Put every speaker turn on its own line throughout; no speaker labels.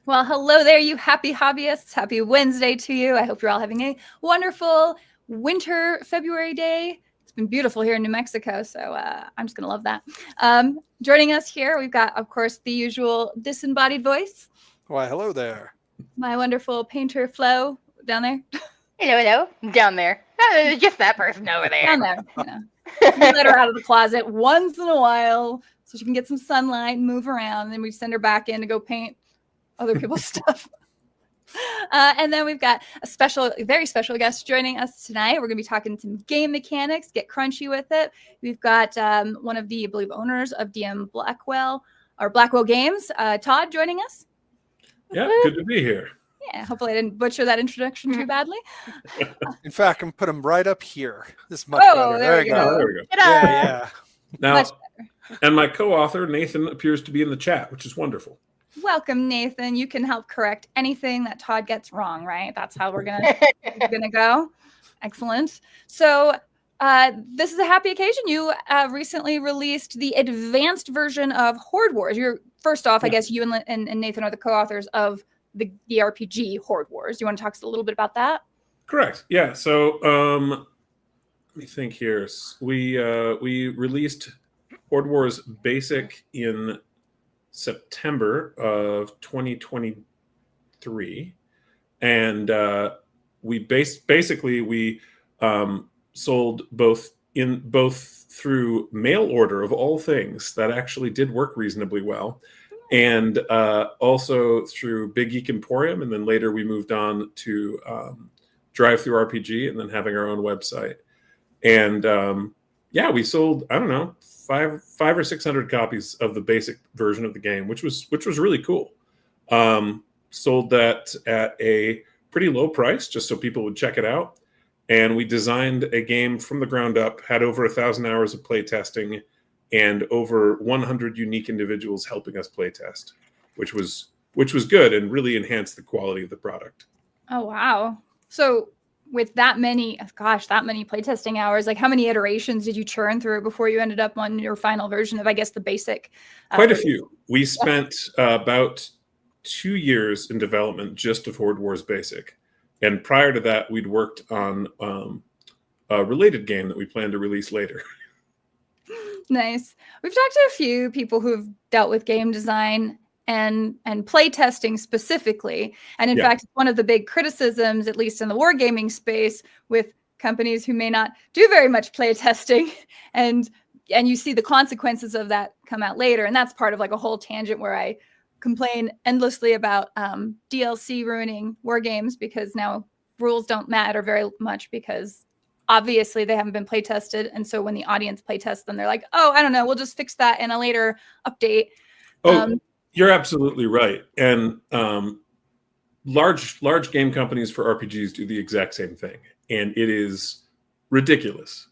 Well, hello there, you happy hobbyists. Happy Wednesday to you. I hope you're all having a wonderful winter February day. It's been beautiful here in New Mexico, so I'm just going to love that. Joining us here, we've got, of course, the usual disembodied voice.
Why, hello there.
My wonderful painter Flo down there.
Hello. Down there. Just that person over there.
Down there. We let her out of the closet once in a while so she can get some sunlight and move around. And then we send her back in to go paint other people's stuff. And then we've got a very special guest joining us tonight. We're going to be talking some game mechanics, get crunchy with it. We've got one of the, I believe, owners of DM Blackwall Games, Todd, joining us.
Yeah, good to be here.
Yeah, hopefully I didn't butcher that introduction too badly.
In fact, I'm put him right up here. This is much better.
There we go.
There we go.
Yeah.
Now, and my co-author, Nathan, appears to be in the chat, which is wonderful.
Welcome, Nathan. You can help correct anything that Todd gets wrong, right? That's how we're gonna go. Excellent. So this is a happy occasion. You recently released the advanced version of Horde Wars. First off, I guess you and Nathan are the co-authors of the RPG Horde Wars. You want to talk a little bit about that?
Correct. Yeah. So let me think here. We released Horde Wars Basic in September of 2023, and we basically sold both through mail order of all things. That actually did work reasonably well, and also through Big Geek Emporium, and then later we moved on to Drive-Thru RPG, and then having our own website. And we sold, I don't know, 500 or 600 copies of the basic version of the game, which was really cool. Sold that at a pretty low price, just so people would check it out. And we designed a game from the ground up, had over 1,000 hours of play testing, and over 100 unique individuals helping us play test, which was good and really enhanced the quality of the product.
Oh, wow. So with that many playtesting hours, like how many iterations did you churn through before you ended up on your final version of, I guess, the basic?
Quite a few. We spent about 2 years in development just of Horde Wars Basic. And prior to that, we'd worked on a related game that we plan to release later.
Nice. We've talked to a few people who have dealt with game design and playtesting specifically. And in fact, one of the big criticisms, at least in the wargaming space, with companies who may not do very much playtesting, and you see the consequences of that come out later. And that's part of like a whole tangent where I complain endlessly about DLC ruining wargames, because now rules don't matter very much because obviously they haven't been playtested. And so when the audience playtests them, they're like, oh, I don't know, we'll just fix that in a later update.
You're absolutely right. And large game companies for RPGs do the exact same thing. And it is ridiculous.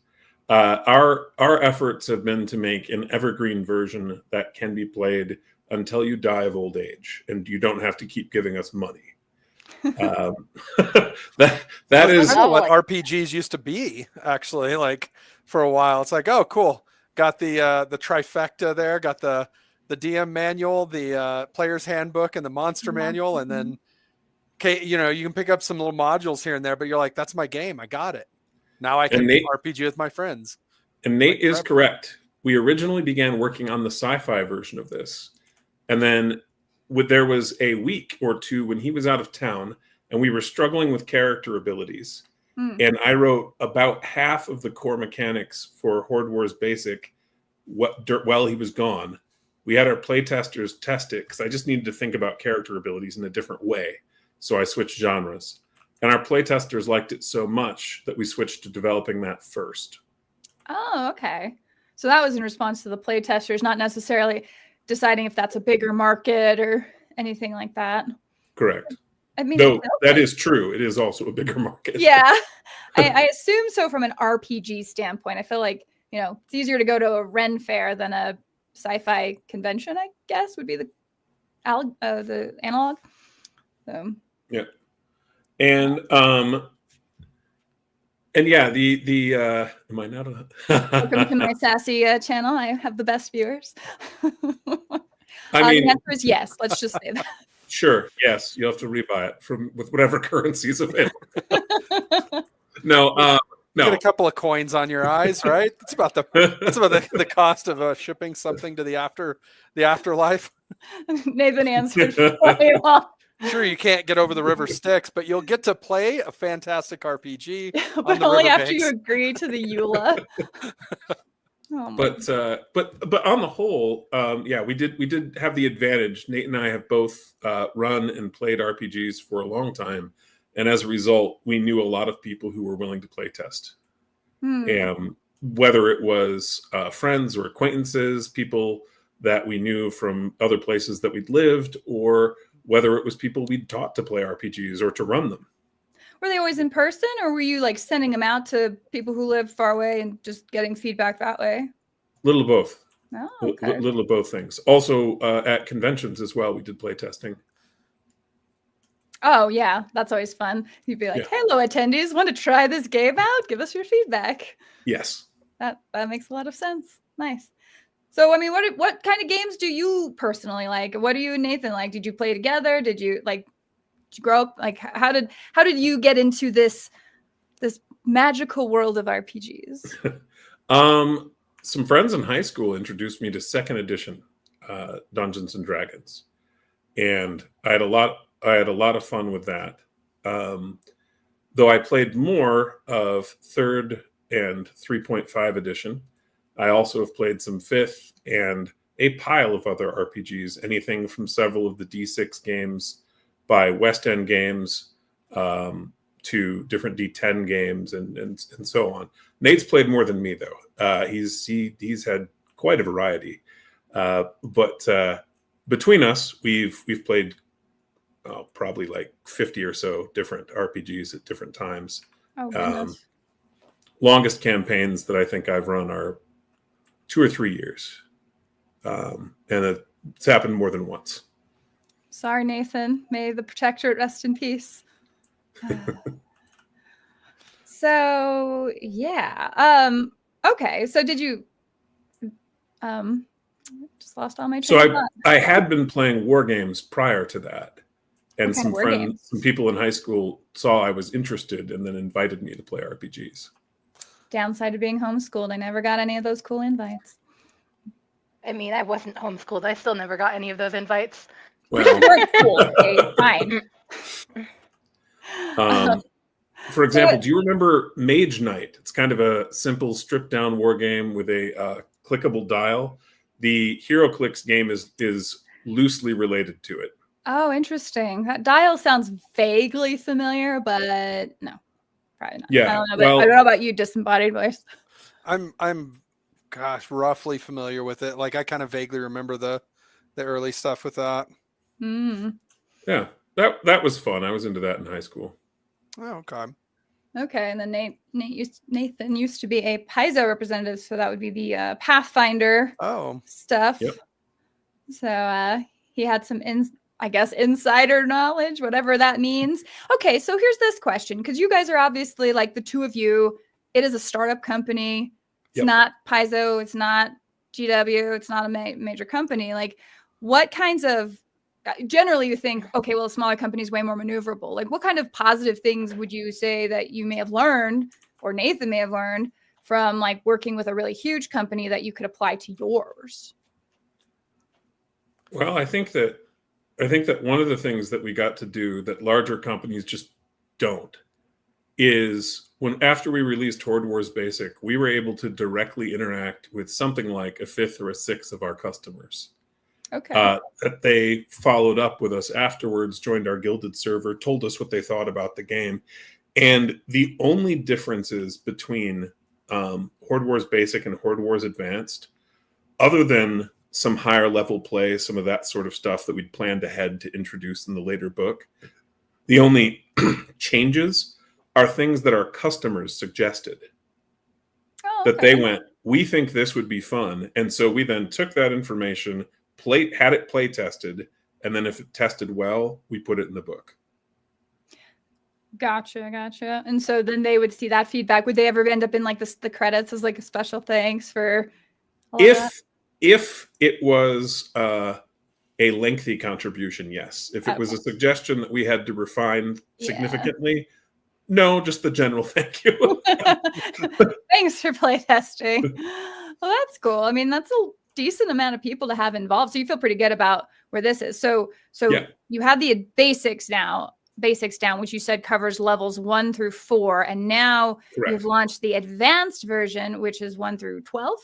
Our efforts have been to make an evergreen version that can be played until you die of old age, and you don't have to keep giving us money. That is
what RPGs used to be, actually. Like for a while, it's like, oh, cool, got the trifecta there, got the DM manual, the player's handbook, and the monster manual, and then you can pick up some little modules here and there, but you're like, that's my game, I got it. Now I can RPG with my friends.
And Nate is correct. We originally began working on the sci-fi version of this, and then there was a week or two when he was out of town, and we were struggling with character abilities. And I wrote about half of the core mechanics for Horde Wars Basic while he was gone. We had our playtesters test it because I just needed to think about character abilities in a different way. So I switched genres. And our playtesters liked it so much that we switched to developing that first.
Oh, okay. So that was in response to the playtesters, not necessarily deciding if that's a bigger market or anything like that.
Correct.
I mean,
though that is true. It is also a bigger market.
Yeah. I assume so from an RPG standpoint. I feel like, it's easier to go to a Ren fair than a sci-fi convention, I guess, would be the analog. So.
Yeah. And yeah, the am I not on?
Welcome to my sassy channel. I have the best viewers.
I mean,
the answer is yes. Let's just say that.
Sure. Yes, you'll have to rebuy it with whatever currencies available. No, no.
Get a couple of coins on your eyes, right? That's about the cost of shipping something to the afterlife.
Nathan answered for you all.
Sure, you can't get over the river Styx, but you'll get to play a fantastic RPG.
But only after you agree to the EULA.
But on the whole, we did have the advantage. Nate and I have both run and played RPGs for a long time, and as a result, we knew a lot of people who were willing to play test. Whether it was friends or acquaintances, people that we knew from other places that we'd lived, or whether it was people we'd taught to play RPGs or to run them.
Were they always in person, or were you like sending them out to people who lived far away and just getting feedback that way?
Little of both.
Oh, okay.
Little of both things. Also, at conventions as well, we did play testing.
Oh, yeah. That's always fun. You'd be like, hello, attendees. Want to try this game out? Give us your feedback.
Yes.
That makes a lot of sense. Nice. So, I mean, what kind of games do you personally like? What do you and Nathan like? Did you play together? Did you grow up? Like, how did you get into this magical world of RPGs?
Some friends in high school introduced me to second edition Dungeons and Dragons, and I had a lot of fun with that. Though I played more of third and 3.5 edition. I also have played some 5th and a pile of other RPGs, anything from several of the D6 games by West End Games to different D10 games and so on. Nate's played more than me, though. He's had quite a variety. But between us, we've played probably like 50 or so different RPGs at different times.
Oh, goodness.
Longest campaigns that I think I've run are 2 or 3 years. And it's happened more than once.
Sorry, Nathan. May the Protectorate rest in peace. So, yeah. Okay. So did you just lost all my train of thought.
I had been playing war games prior to that. And some people in high school saw I was interested and then invited me to play RPGs.
Downside of being homeschooled, I never got any of those cool invites.
I mean, I wasn't homeschooled. I still never got any of those invites.
Well,
Cool. Okay, fine.
For example, do you remember Mage Knight? It's kind of a simple stripped-down war game with a clickable dial. The HeroClix game is loosely related to it.
Oh, interesting. That dial sounds vaguely familiar, but no, probably not.
Yeah,
I don't know about you, disembodied voice.
I'm roughly familiar with it. Like I kind of vaguely remember the early stuff with that.
Yeah, that was fun. I was into that in high school.
Oh, okay.
Okay, and then Nathan used to be a Paizo representative, so that would be the Pathfinder stuff.
Yep.
So he had some insider knowledge, whatever that means. Okay, so here's this question, because you guys are obviously, like, the two of you, it is a startup company. It's not Paizo, it's not GW, it's not a major company. Like, what kinds of, generally you think, okay, well, a smaller company is way more maneuverable. Like, what kind of positive things would you say that you may have learned, or Nathan may have learned, from, like, working with a really huge company that you could apply to yours?
Well, I think that one of the things that we got to do that larger companies just don't is after we released Horde Wars Basic, we were able to directly interact with something like a 5th or a 6th of our customers.
Okay.
That they followed up with us afterwards, joined our Guilded server, told us what they thought about the game. And the only differences between Horde Wars Basic and Horde Wars Advanced, other than some higher level play, some of that sort of stuff that we'd planned ahead to introduce in the later book, the only changes are things that our customers suggested. That they went, we think this would be fun. And so we then took that information, had it play tested, and then if it tested well, we put it in the book.
Gotcha. And so then they would see that feedback. Would they ever end up in like the credits as like a special thanks for all
if it was a lengthy contribution, yes. If it was a suggestion that we had to refine significantly, no, just the general thank you.
Thanks for playtesting. Well, that's cool. I mean, that's a decent amount of people to have involved. So you feel pretty good about where this is. So you have the basics down, which you said covers levels 1 through 4. And now you've launched the advanced version, which is 1 through 12.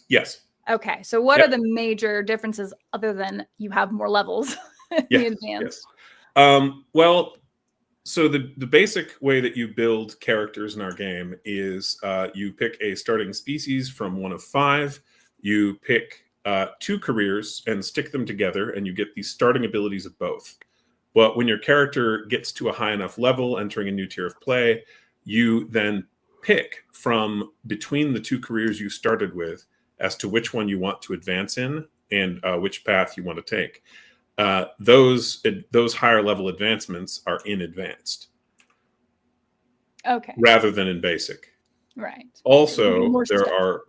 Yes.
Okay. So what are the major differences other than you have more levels in the advanced?
Well, so the basic way that you build characters in our game is you pick a starting species from 1 of 5. You pick 2 careers and stick them together, and you get the starting abilities of both. But when your character gets to a high enough level, entering a new tier of play, you then pick from between the 2 careers you started with as to which one you want to advance in and which path you want to take. Those higher level advancements are in advanced.
Okay.
Rather than in basic.
Right.
Also, there are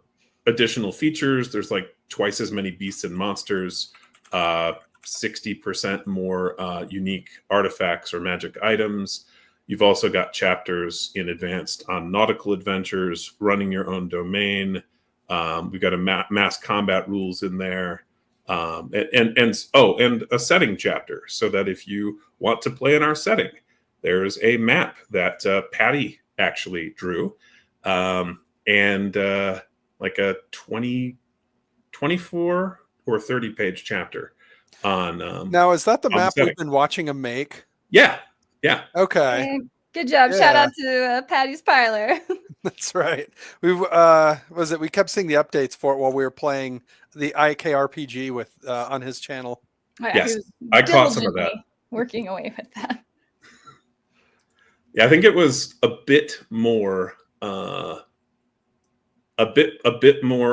additional features. There's like twice as many beasts and monsters, 60% more unique artifacts or magic items. You've also got chapters in advanced on nautical adventures, running your own domain. We've got a mass combat rules in there. And a setting chapter, so that if you want to play in our setting, there's a map that Patty actually drew, and like a 24 or 30 page chapter on.
Now, is that the map we've been watching him make?
Yeah.
Okay.
Hey, good job. Shout out to Patty's Parlor.
That's right. We we kept seeing the updates for it while we were playing the IKRPG with on his channel.
Yes, I caught some of that.
Working away with that.
Yeah, I think it was a bit more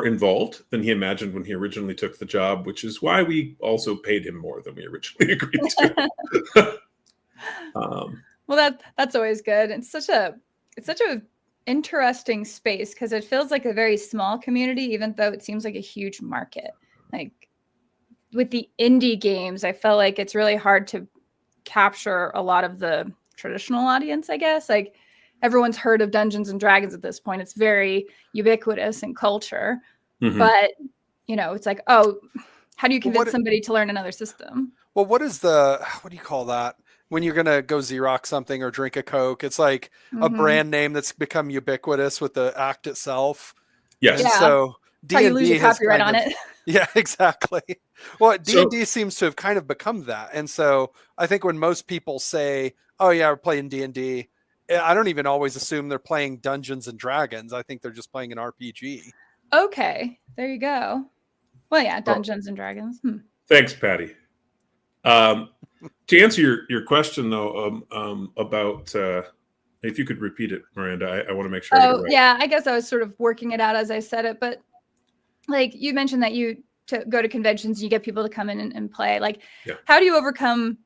involved than he imagined when he originally took the job, which is why we also paid him more than we originally agreed to.
Well, that's always good. It's such a interesting space because it feels like a very small community, even though it seems like a huge market. Like with the indie games, I felt like it's really hard to capture a lot of the traditional audience, I guess. Like everyone's heard of Dungeons and Dragons at this point. It's very ubiquitous in culture. Mm-hmm. But, it's like, oh, how do you convince somebody to learn another system?
Well, what do you call that? When you're going to go Xerox something or drink a Coke, it's like a brand name that's become ubiquitous with the act itself.
Yes.
And so D&D
you lose your copyright on it.
Yeah, exactly. Well, D&D seems to have kind of become that. And so I think when most people say, oh yeah, we're playing D&D, I don't even always assume they're playing Dungeons and Dragons. I think they're just playing an RPG. Okay.
There you go. Well, yeah, Dungeons and Dragons.
Thanks, Patty. To answer your question, though, about if you could repeat it, Miranda, I want to make sure.
Oh, yeah, I guess I was sort of working it out as I said it, but like you mentioned that you go to conventions, you get people to come in and play. Like, how do you overcome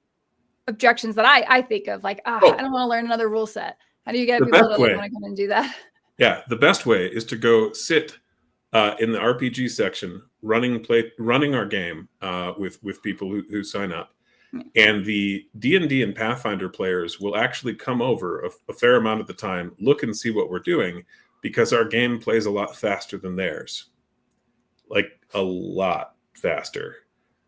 objections that I think of? Like, I don't want to learn another rule set. How do you get people to want to come and do that?
Yeah, the best way is to go sit in the RPG section, running our game with people who sign up. And the D&D and Pathfinder players will actually come over a fair amount of the time, look and see what we're doing, because our game plays a lot faster than theirs. Like a lot faster.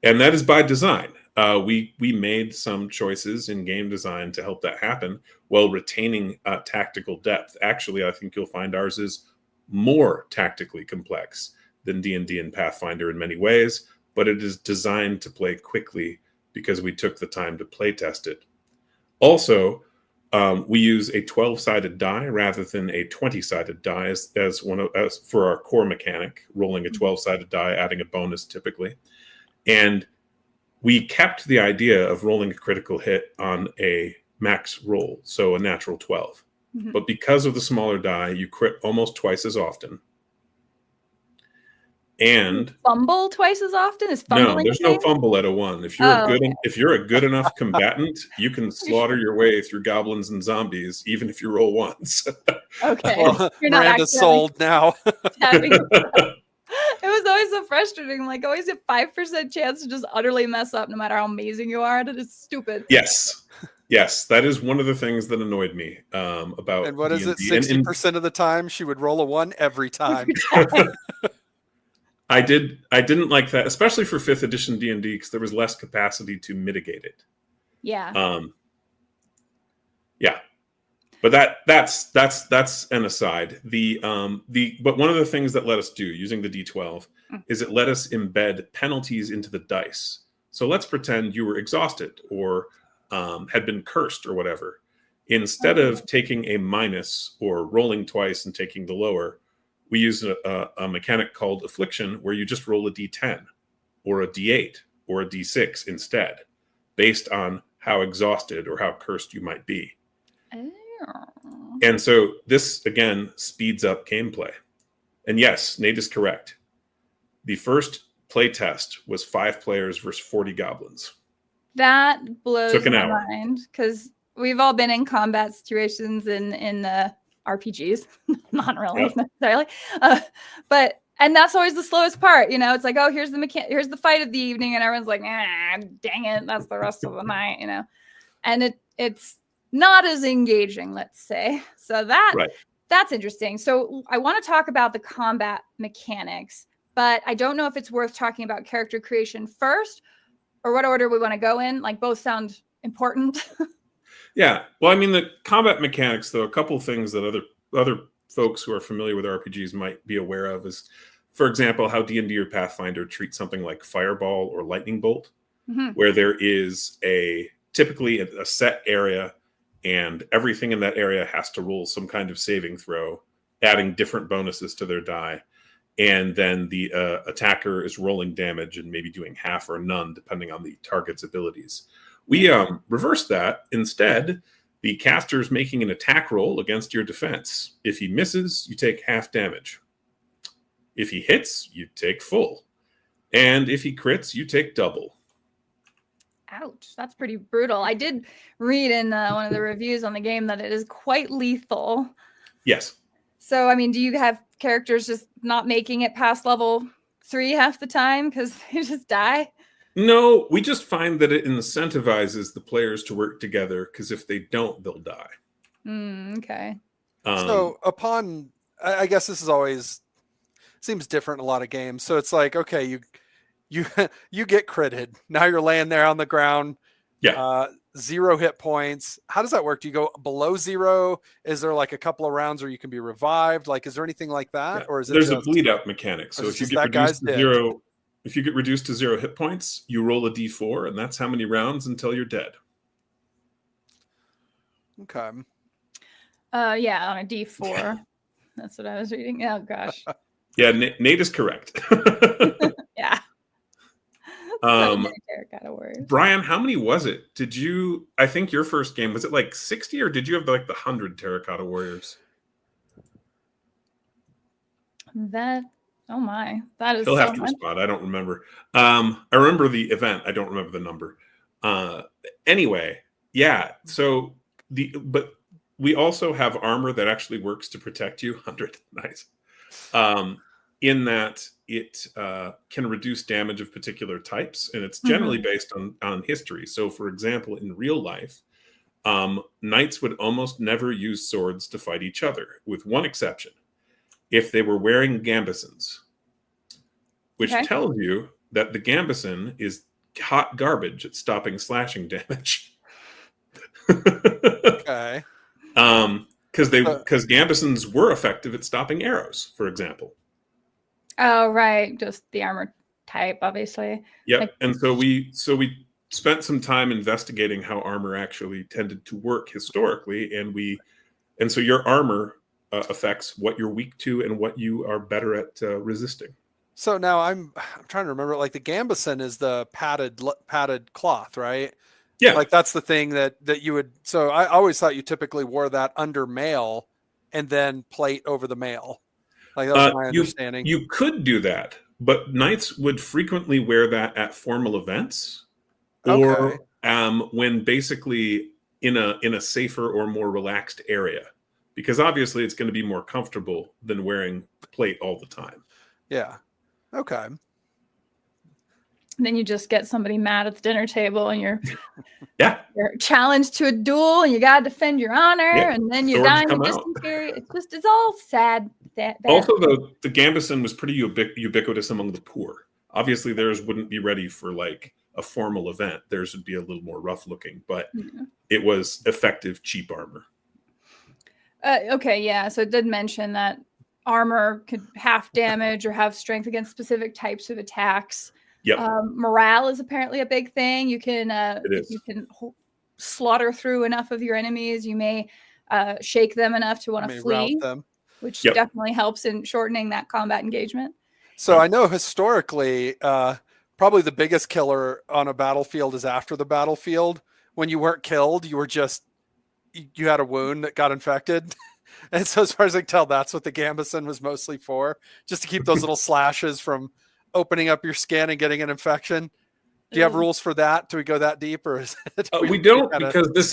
And that is by design. We made some choices in game design to help that happen while retaining tactical depth. Actually, I think you'll find ours is more tactically complex than D&D and Pathfinder in many ways, but it is designed to play quickly because we took the time to play test it. Also, we use a 12-sided die rather than a 20-sided die as for our core mechanic, rolling a 12-sided die, adding a bonus typically. And we kept the idea of rolling a critical hit on a max roll, so a natural 12. Mm-hmm. But because of the smaller die, you crit almost twice as often. And
fumble twice as often?
No, there's no fumble at a 1. If you're a good enough combatant, you can slaughter your way through goblins and zombies, even if you roll once.
Okay.
Well, Miranda's sold now.
It was always so frustrating. Like always a 5% chance to just utterly mess up no matter how amazing you are. That is stupid.
Yes, that is one of the things that annoyed me about
And what is it?
D&D.
60% of the time she would roll a 1 every time.
I didn't like that, especially for 5th edition D&D, because there was less capacity to mitigate it.
Yeah.
Yeah. But that's an aside. But one of the things that let us do using the D12 is it let us embed penalties into the dice. So let's pretend you were exhausted or had been cursed or whatever. Instead of taking a minus or rolling twice and taking the lower, we use a mechanic called affliction, where you just roll a D10 or a D8 or a D6 instead, based on how exhausted or how cursed you might be. And so this, again, speeds up gameplay. And yes, Nate is correct. The first play test was 5 players versus 40 goblins.
That blows
Took an
my
hour.
mind because we've all been in combat situations in the RPGs, not really necessarily, and that's always the slowest part. You know, it's like, oh, here's the fight of the evening, and everyone's like, dang it, that's the rest of the night. You know, and it's not as engaging, let's say. So that's interesting. So I want to talk about the combat mechanics, but I don't know if it's worth talking about character creation first, or what order we want to go in. Like both sound important.
Yeah. Well, I mean, the combat mechanics, though, a couple of things that other folks who are familiar with RPGs might be aware of is, for example, how D&D or Pathfinder treats something like Fireball or Lightning Bolt, where there is typically a set area, and everything in that area has to roll some kind of saving throw, adding different bonuses to their die. And then the attacker is rolling damage and maybe doing half or none, depending on the target's abilities. We reverse that. Instead, the caster is making an attack roll against your defense. If he misses, you take half damage. If he hits, you take full. And if he crits, you take double.
Ouch, that's pretty brutal. I did read in one of the reviews on the game that it is quite lethal.
Yes.
So, I mean, do you have characters just not making it past level 3 half the time because they just die?
No, we just find that it incentivizes the players to work together, because if they don't, they'll die.
Okay.
So I guess this is always seems different in a lot of games. So it's like, okay, you get critted. Now you're laying there on the ground.
Yeah.
0 hit points. How does that work? Do you go below 0? Is there like a couple of rounds where you can be revived? Like, is there anything like that?
Yeah.
Or is
there's
it
a bleed out mechanic? So if you get reduced to 0 hit points, you roll a d4, and that's how many rounds until you're dead.
Okay.
Yeah, on a D4. That's what I was reading. Oh gosh.
Yeah, Nate is correct.
Yeah.
Brian, how many was it? I think your first game, was it like 60, or did you have like the 100 Terracotta Warriors?
Oh my, that is
He'll
so
have to
much.
respond. I don't remember. I remember the event. I don't remember the number. Anyway, yeah. So but we also have armor that actually works to protect you. 100, nice. In that it can reduce damage of particular types, and it's generally based on history. So, for example, in real life, knights would almost never use swords to fight each other, with one exception: if they were wearing gambesons, which tells you that the gambeson is hot garbage at stopping slashing damage.
Okay.
Because gambesons were effective at stopping arrows, for example.
Oh, right. Just the armor type, obviously.
Yep. And so we spent some time investigating how armor actually tended to work historically, and so your armor affects what you're weak to and what you are better at resisting.
So now I'm trying to remember. Like the gambeson is the padded cloth, right?
Yeah.
Like that's the thing that you would. So I always thought you typically wore that under mail and then plate over the mail. Like that was my understanding.
You could do that, but knights would frequently wear that at formal events, or when basically in a safer or more relaxed area, because obviously it's going to be more comfortable than wearing plate all the time.
Yeah. Okay.
And then you just get somebody mad at the dinner table, and you're challenged to a duel, and you got to defend your honor, and then you're dying of dysentery. It's all sad.
Also, the gambeson was pretty ubiquitous among the poor. Obviously, theirs wouldn't be ready for like a formal event. Theirs would be a little more rough looking, but it was effective, cheap armor.
Okay, yeah. So it did mention that armor could half damage or have strength against specific types of attacks.
Yep.
Morale is apparently a big thing. You can if you can slaughter through enough of your enemies, you may shake them enough to want to flee, which definitely helps in shortening that combat engagement.
So I know historically, probably the biggest killer on a battlefield is after the battlefield. When you weren't killed, you were just, you had a wound that got infected. And so as far as I can tell, that's what the gambeson was mostly for, just to keep those little slashes from opening up your skin and getting an infection. Do you have rules for that? Do we go that deep, or is it,
we don't, because this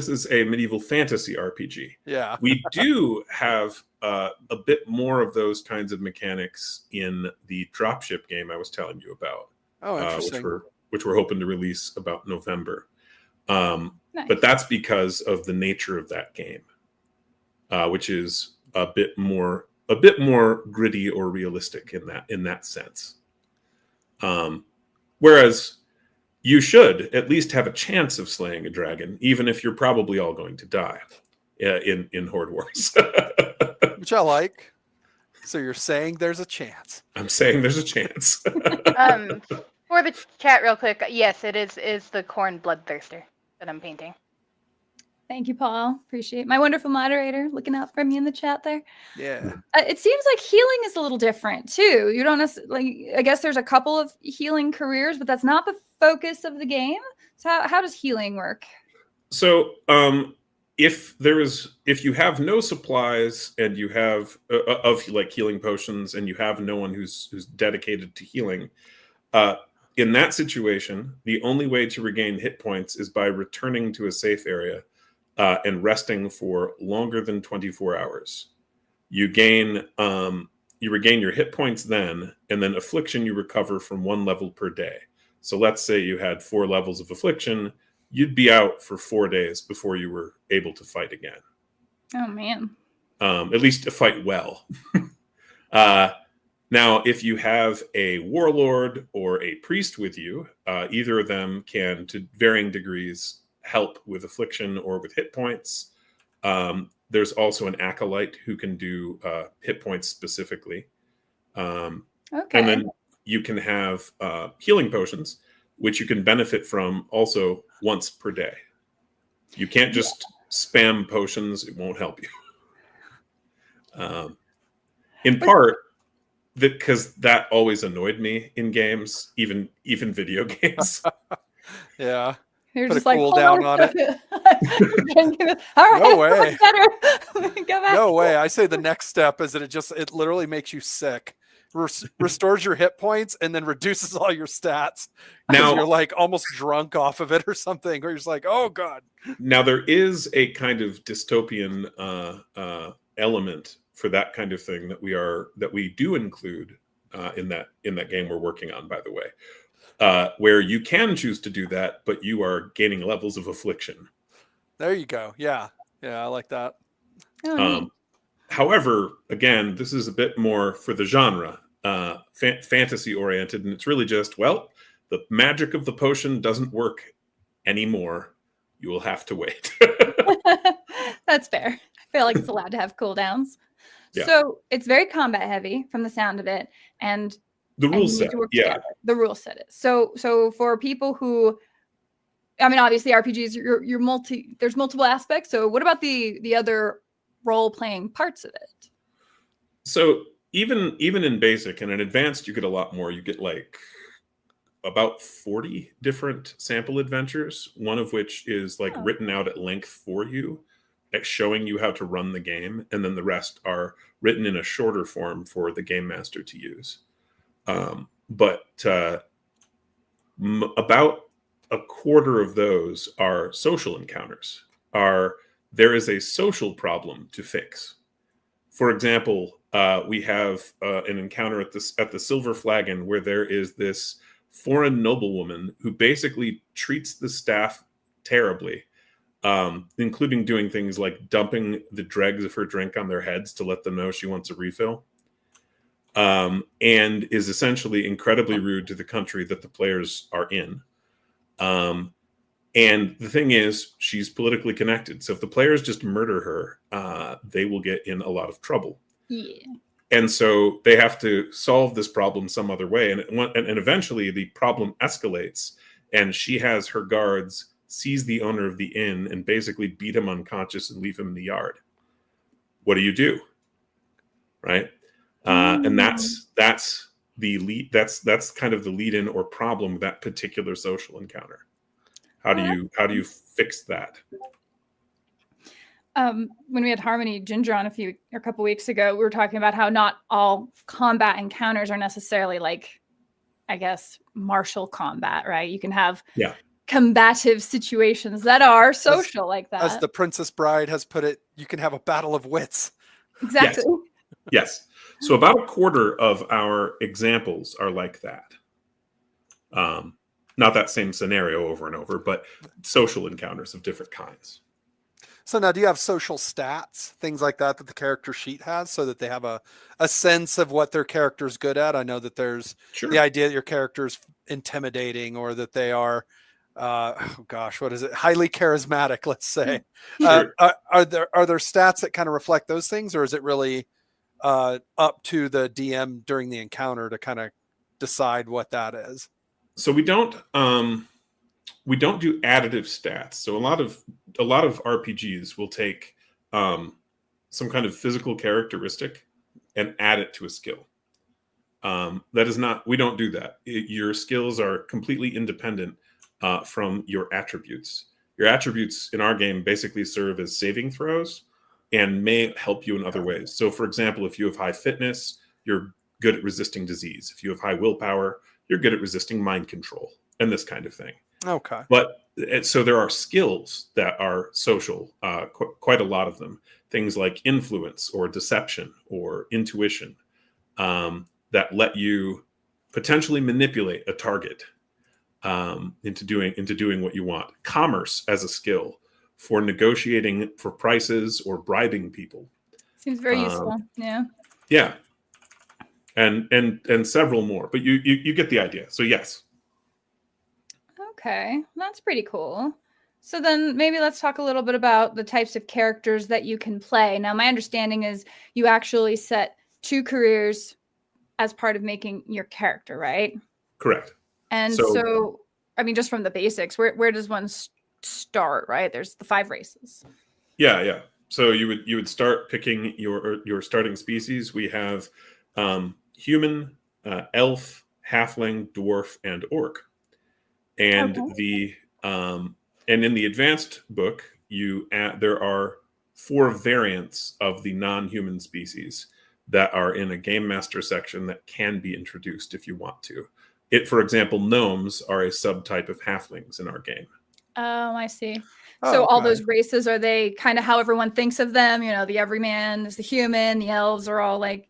is a medieval fantasy RPG.
Yeah,
we do have a bit more of those kinds of mechanics in the dropship game I was telling you about.
Oh, interesting.
Which we're hoping to release about November. Nice. But that's because of the nature of that game, which is a bit more gritty or realistic in that sense. Whereas you should at least have a chance of slaying a dragon, even if you're probably all going to die in Horde Wars.
Which I like. So you're saying there's a chance.
I'm saying there's a chance.
For the chat real quick, yes, it is the Khorne Bloodthirster that I'm painting.
Thank you, Paul. Appreciate it. My wonderful moderator looking out for me in the chat there.
Yeah.
It seems like healing is a little different too. You don't necessarily, I guess there's a couple of healing careers, but that's not the focus of the game. So how does healing work?
So if you have no supplies and you have of like healing potions and you have no one who's dedicated to healing, in that situation, the only way to regain hit points is by returning to a safe area and resting for longer than 24 hours. You regain your hit points then, and then affliction you recover from 1 level per day. So let's say you had 4 levels of affliction, you'd be out for 4 days before you were able to fight again.
Oh man.
At least to fight well. Now, if you have a warlord or a priest with you, either of them can, to varying degrees, help with affliction or with hit points. There's also an acolyte who can do hit points specifically. And then you can have healing potions, which you can benefit from also once per day. You can't just spam potions. It won't help you. In part, because that always annoyed me in games, even video games.
Yeah.
You're
Put
just
a cooldown on it.
All right,
no way.
Go back.
No way. I say the next step is that it literally makes you sick. Restores your hit points and then reduces all your stats. Now you're like almost drunk off of it or something, or you're just like, oh god.
Now there is a kind of dystopian element for that kind of thing that we do include in that game we're working on, by the way, where you can choose to do that, but you are gaining levels of affliction.
There you go. Yeah, I like that.
However, again, this is a bit more for the genre, fantasy oriented, and it's really just, well, the magic of the potion doesn't work anymore. You will have to wait.
That's fair. I feel like it's allowed to have cooldowns.
Yeah.
So it's very combat heavy from the sound of it, and
the rule set. Yeah,
the rule set is so for people who, I mean, obviously RPGs, there's multiple aspects. So what about the other role-playing parts of it?
So even in basic and in advanced, you get a lot more. You get like about 40 different sample adventures, one of which is like written out at length for you, showing you how to run the game, and then the rest are written in a shorter form for the game master to use. But about a quarter of those are social encounters. There is a social problem to fix For example, we have an encounter at the Silver Flagon where there is this foreign noblewoman who basically treats the staff terribly, including doing things like dumping the dregs of her drink on their heads to let them know she wants a refill, and is essentially incredibly rude to the country that the players are in. And the thing is, she's politically connected. So if the players just murder her, they will get in a lot of trouble.
Yeah.
And so they have to solve this problem some other way. And eventually the problem escalates, and she has her guards seize the owner of the inn and basically beat him unconscious and leave him in the yard. What do you do? Right? And that's the lead. That's kind of the lead in or problem with that particular social encounter. How do you fix that?
When we had Harmony Ginger on a couple weeks ago, we were talking about how not all combat encounters are necessarily like, I guess, martial combat, right? You can have combative situations that are social like that.
As the Princess Bride has put it, you can have a battle of wits.
Exactly.
Yes. So about a quarter of our examples are like that. Not that same scenario over and over, but social encounters of different kinds.
So now, do you have social stats, things like that the character sheet has, so that they have a sense of what their character's good at? I know that there's the idea that your character's intimidating, or that they are, what is it? Highly charismatic, let's say.
Sure.
Are there stats that kind of reflect those things, or is it really up to the DM during the encounter to kind of decide what that is?
So we don't do additive stats. So a lot of RPGs will take some kind of physical characteristic and add it to a skill. That is not. We don't do that. Your skills are completely independent from your attributes. Your attributes in our game basically serve as saving throws and may help you in other ways. So, for example, if you have high fitness, you're good at resisting disease. If you have high willpower, you're good at resisting mind control and this kind of thing. Okay. But so there are skills that are social, quite a lot of them. Things like influence or deception or intuition that let you potentially manipulate a target into doing what you want. Commerce as a skill for negotiating for prices or bribing people.
Seems very useful. Yeah.
Yeah. And several more, but you get the idea. So yes.
Okay, that's pretty cool. So then maybe let's talk a little bit about the types of characters that you can play. Now, my understanding is you actually set 2 careers as part of making your character, right?
Correct.
And so I mean, just from the basics, where does one start, right? There's the 5 races. Yeah.
So you would start picking your starting species. We have human, elf, halfling, dwarf, and orc. And and in the advanced book, there are 4 variants of the non-human species that are in a game master section that can be introduced if you want to. For example, gnomes are a subtype of halflings in our game.
Oh, I see. So all those races, are they kind of how everyone thinks of them? You know, the everyman is the human, the elves are all like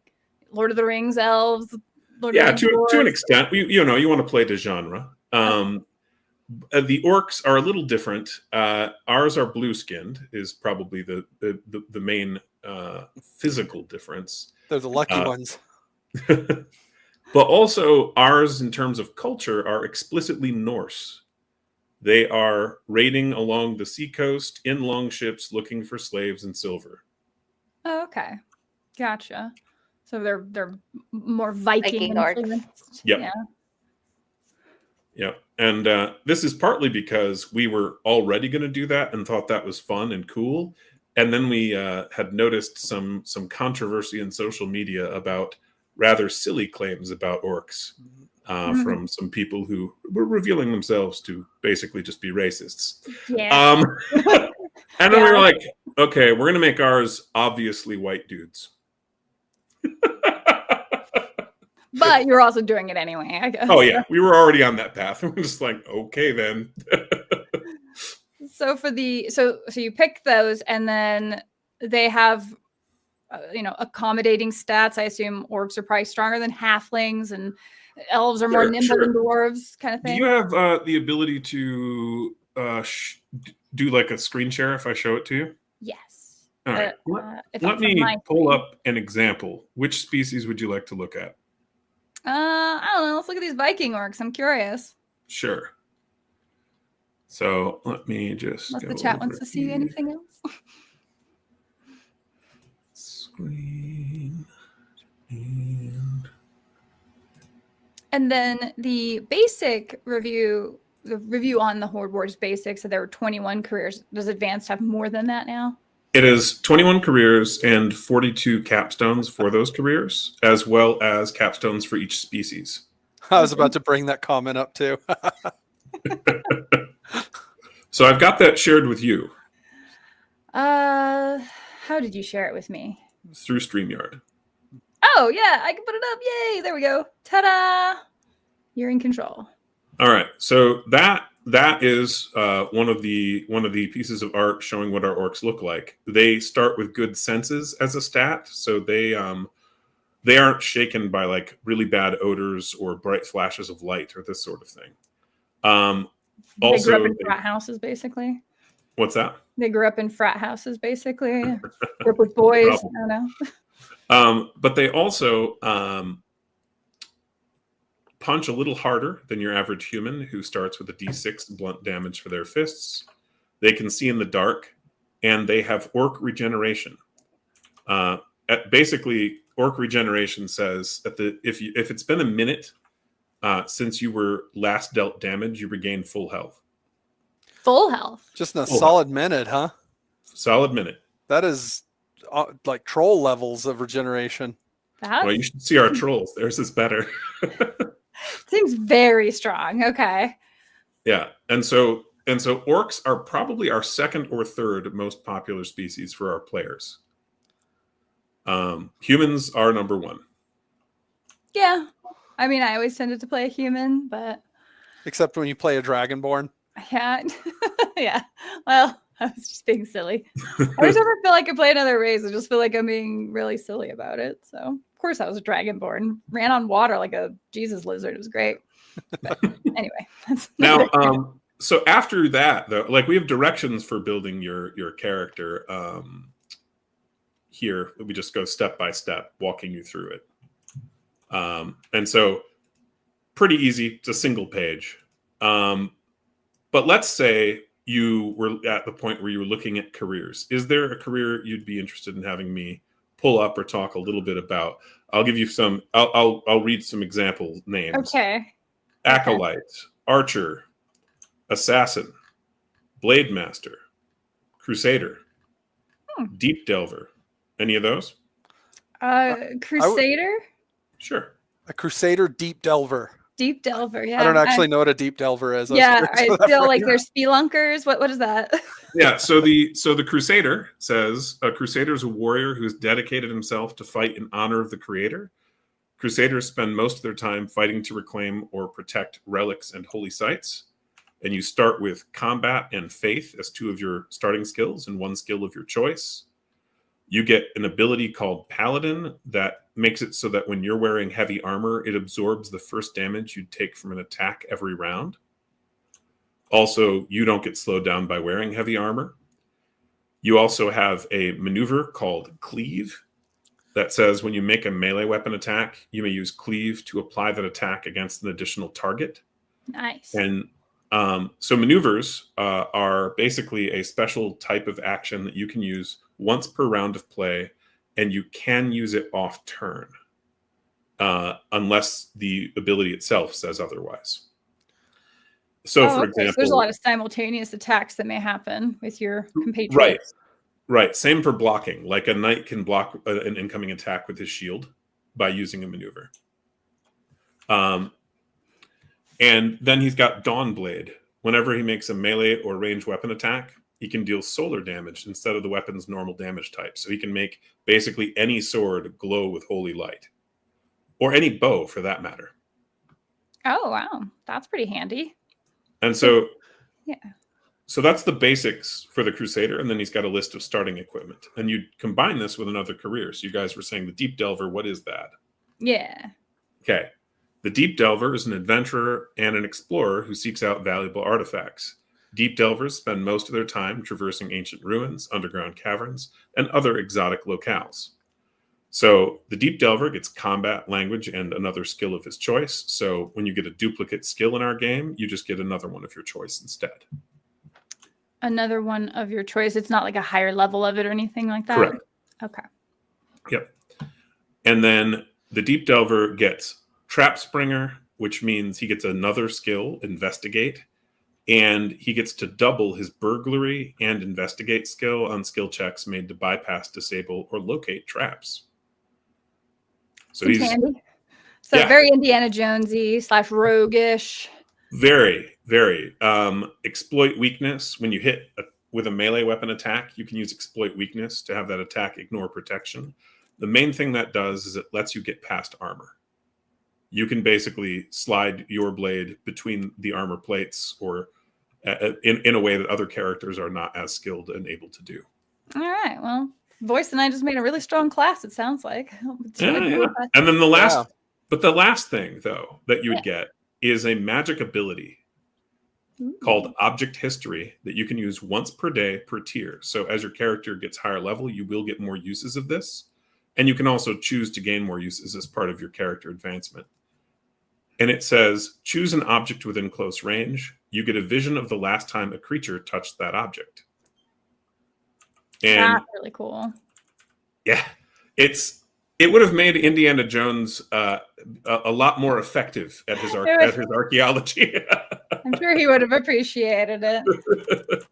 Lord of the Rings elves.
To an extent. You want to play the genre. The orcs are a little different. Ours are blue-skinned, is probably the main physical difference.
They're the lucky ones.
But also ours, in terms of culture, are explicitly Norse. They are raiding along the seacoast in longships, looking for slaves and silver.
Oh, okay, gotcha. So they're more Viking influenced.
Yep. Yeah. And this is partly because we were already going to do that and thought that was fun and cool. And then we had noticed some controversy in social media about rather silly claims about orcs from some people who were revealing themselves to basically just be racists.
Yeah.
And then we were like, okay, we're going to make ours obviously white dudes.
But you're also doing it anyway, I guess.
Oh, yeah. We were already on that path. We're just like, okay, then.
So you pick those, and then they have accommodating stats. I assume orcs are probably stronger than halflings, and elves are more nimble than dwarves, kind of thing.
Do you have the ability to do like a screen share if I show it to you?
Yes.
All right. Let me pull up an example. Which species would you like to look at?
I don't know. Let's look at these Viking orcs. I'm curious.
Sure. So let me just.
Unless the chat wants to see anything else.
Screen.
And then the basic review, the review on the Horde Wars basics, so there were 21 careers. Does Advanced have more than that now?
It is 21 careers and 42 capstones for those careers, as well as capstones for each species.
I was about to bring that comment up too.
So I've got that shared with you.
How did you share it with me?
Through StreamYard.
Oh yeah, I can put it up. Yay! There we go. Ta-da! You're in control.
All right. So that is one of the pieces of art showing what our orcs look like. They start with good senses as a stat, so they aren't shaken by like really bad odors or bright flashes of light or this sort of thing.
They grew up in frat houses, basically.
What's that?
They grew up in frat houses, basically. Grew up with boys. I don't know.
But they also punch a little harder than your average human who starts with a d6 blunt damage for their fists. They can see in the dark, and they have orc regeneration. Basically, orc regeneration says that if it's been a minute since you were last dealt damage, you regain full health.
Full health?
Just in a solid minute, huh?
Solid minute.
That is like troll levels of regeneration.
Well, you should see our trolls. Theirs is better.
Seems very strong. Okay.
Yeah, and so orcs are probably our second or third most popular species for our players. Humans are number one.
Yeah, I mean, I always tended to play a human, but
except when you play a dragonborn.
Yeah, yeah. Well, I was just being silly. I always never feel like I play another race. I just feel like I'm being really silly about it. So, of course, I was a dragonborn. Ran on water like a Jesus lizard. It was great. But anyway.
Now, so after that, though, like we have directions for building your character. Here, we just go step by step, walking you through it. And so, pretty easy. It's a single page. But let's say you were at the point where you were looking at careers. Is there a career you'd be interested in having me pull up or talk a little bit about? I'll give you some. I'll read some example names.
Okay.
Acolyte, Archer, Assassin, Blade Master, Crusader, Deep Delver. Any of those?
Crusader?
Sure.
A Crusader Deep Delver.
Deep Delver, yeah.
I don't actually know what a Deep Delver is.
Yeah, I feel like they're spelunkers. What is that?
Yeah, so the Crusader says a Crusader is a warrior who has dedicated himself to fight in honor of the Creator. Crusaders spend most of their time fighting to reclaim or protect relics and holy sites. And you start with combat and faith as two of your starting skills and one skill of your choice. You get an ability called Paladin that makes it so that when you're wearing heavy armor, it absorbs the first damage you take from an attack every round. Also, you don't get slowed down by wearing heavy armor. You also have a maneuver called Cleave that says when you make a melee weapon attack, you may use Cleave to apply that attack against an additional target.
Nice.
And so maneuvers are basically a special type of action that you can use once per round of play, and you can use it off turn unless the ability itself says otherwise. So, for example,
so there's a lot of simultaneous attacks that may happen with your compatriots.
Right. Same for blocking. Like a knight can block an incoming attack with his shield by using a maneuver. And then he's got Dawnblade. Whenever he makes a melee or ranged weapon attack, he can deal solar damage instead of the weapon's normal damage type. So he can make basically any sword glow with holy light. Or any bow, for that matter.
Oh, wow. That's pretty handy.
And so,
yeah.
So that's the basics for the Crusader, and then he's got a list of starting equipment. And you combine this with another career. So you guys were saying the Deep Delver, what is that?
Yeah.
Okay. The Deep Delver is an adventurer and an explorer who seeks out valuable artifacts. Deep Delvers spend most of their time traversing ancient ruins, underground caverns, and other exotic locales. So the Deep Delver gets combat, language, and another skill of his choice. So when you get a duplicate skill in our game, you just get another one of your choice instead.
Another one of your choice. It's not like a higher level of it or anything like that?
Correct.
Okay.
Yep. And then the Deep Delver gets Trap Springer, which means he gets another skill, Investigate, and he gets to double his Burglary and Investigate skill on skill checks made to bypass, disable, or locate traps. So
Seems
he's
handy. So
yeah.
very Indiana Jonesy / roguish.
Very, very. Exploit weakness. When you hit with a melee weapon attack, you can use exploit weakness to have that attack ignore protection. The main thing that does is it lets you get past armor. You can basically slide your blade between the armor plates or in a way that other characters are not as skilled and able to do.
All right. Well, Voice and I just made a really strong class, it sounds like.
Yeah. And then the last thing, though, that you would get is a magic ability called Object History that you can use once per day per tier. So as your character gets higher level, you will get more uses of this. And you can also choose to gain more uses as part of your character advancement. And it says, choose an object within close range. You get a vision of the last time a creature touched that object. And
that's really cool.
Yeah, it would have made Indiana Jones a lot more effective at his archaeology.
I'm sure he would have appreciated it.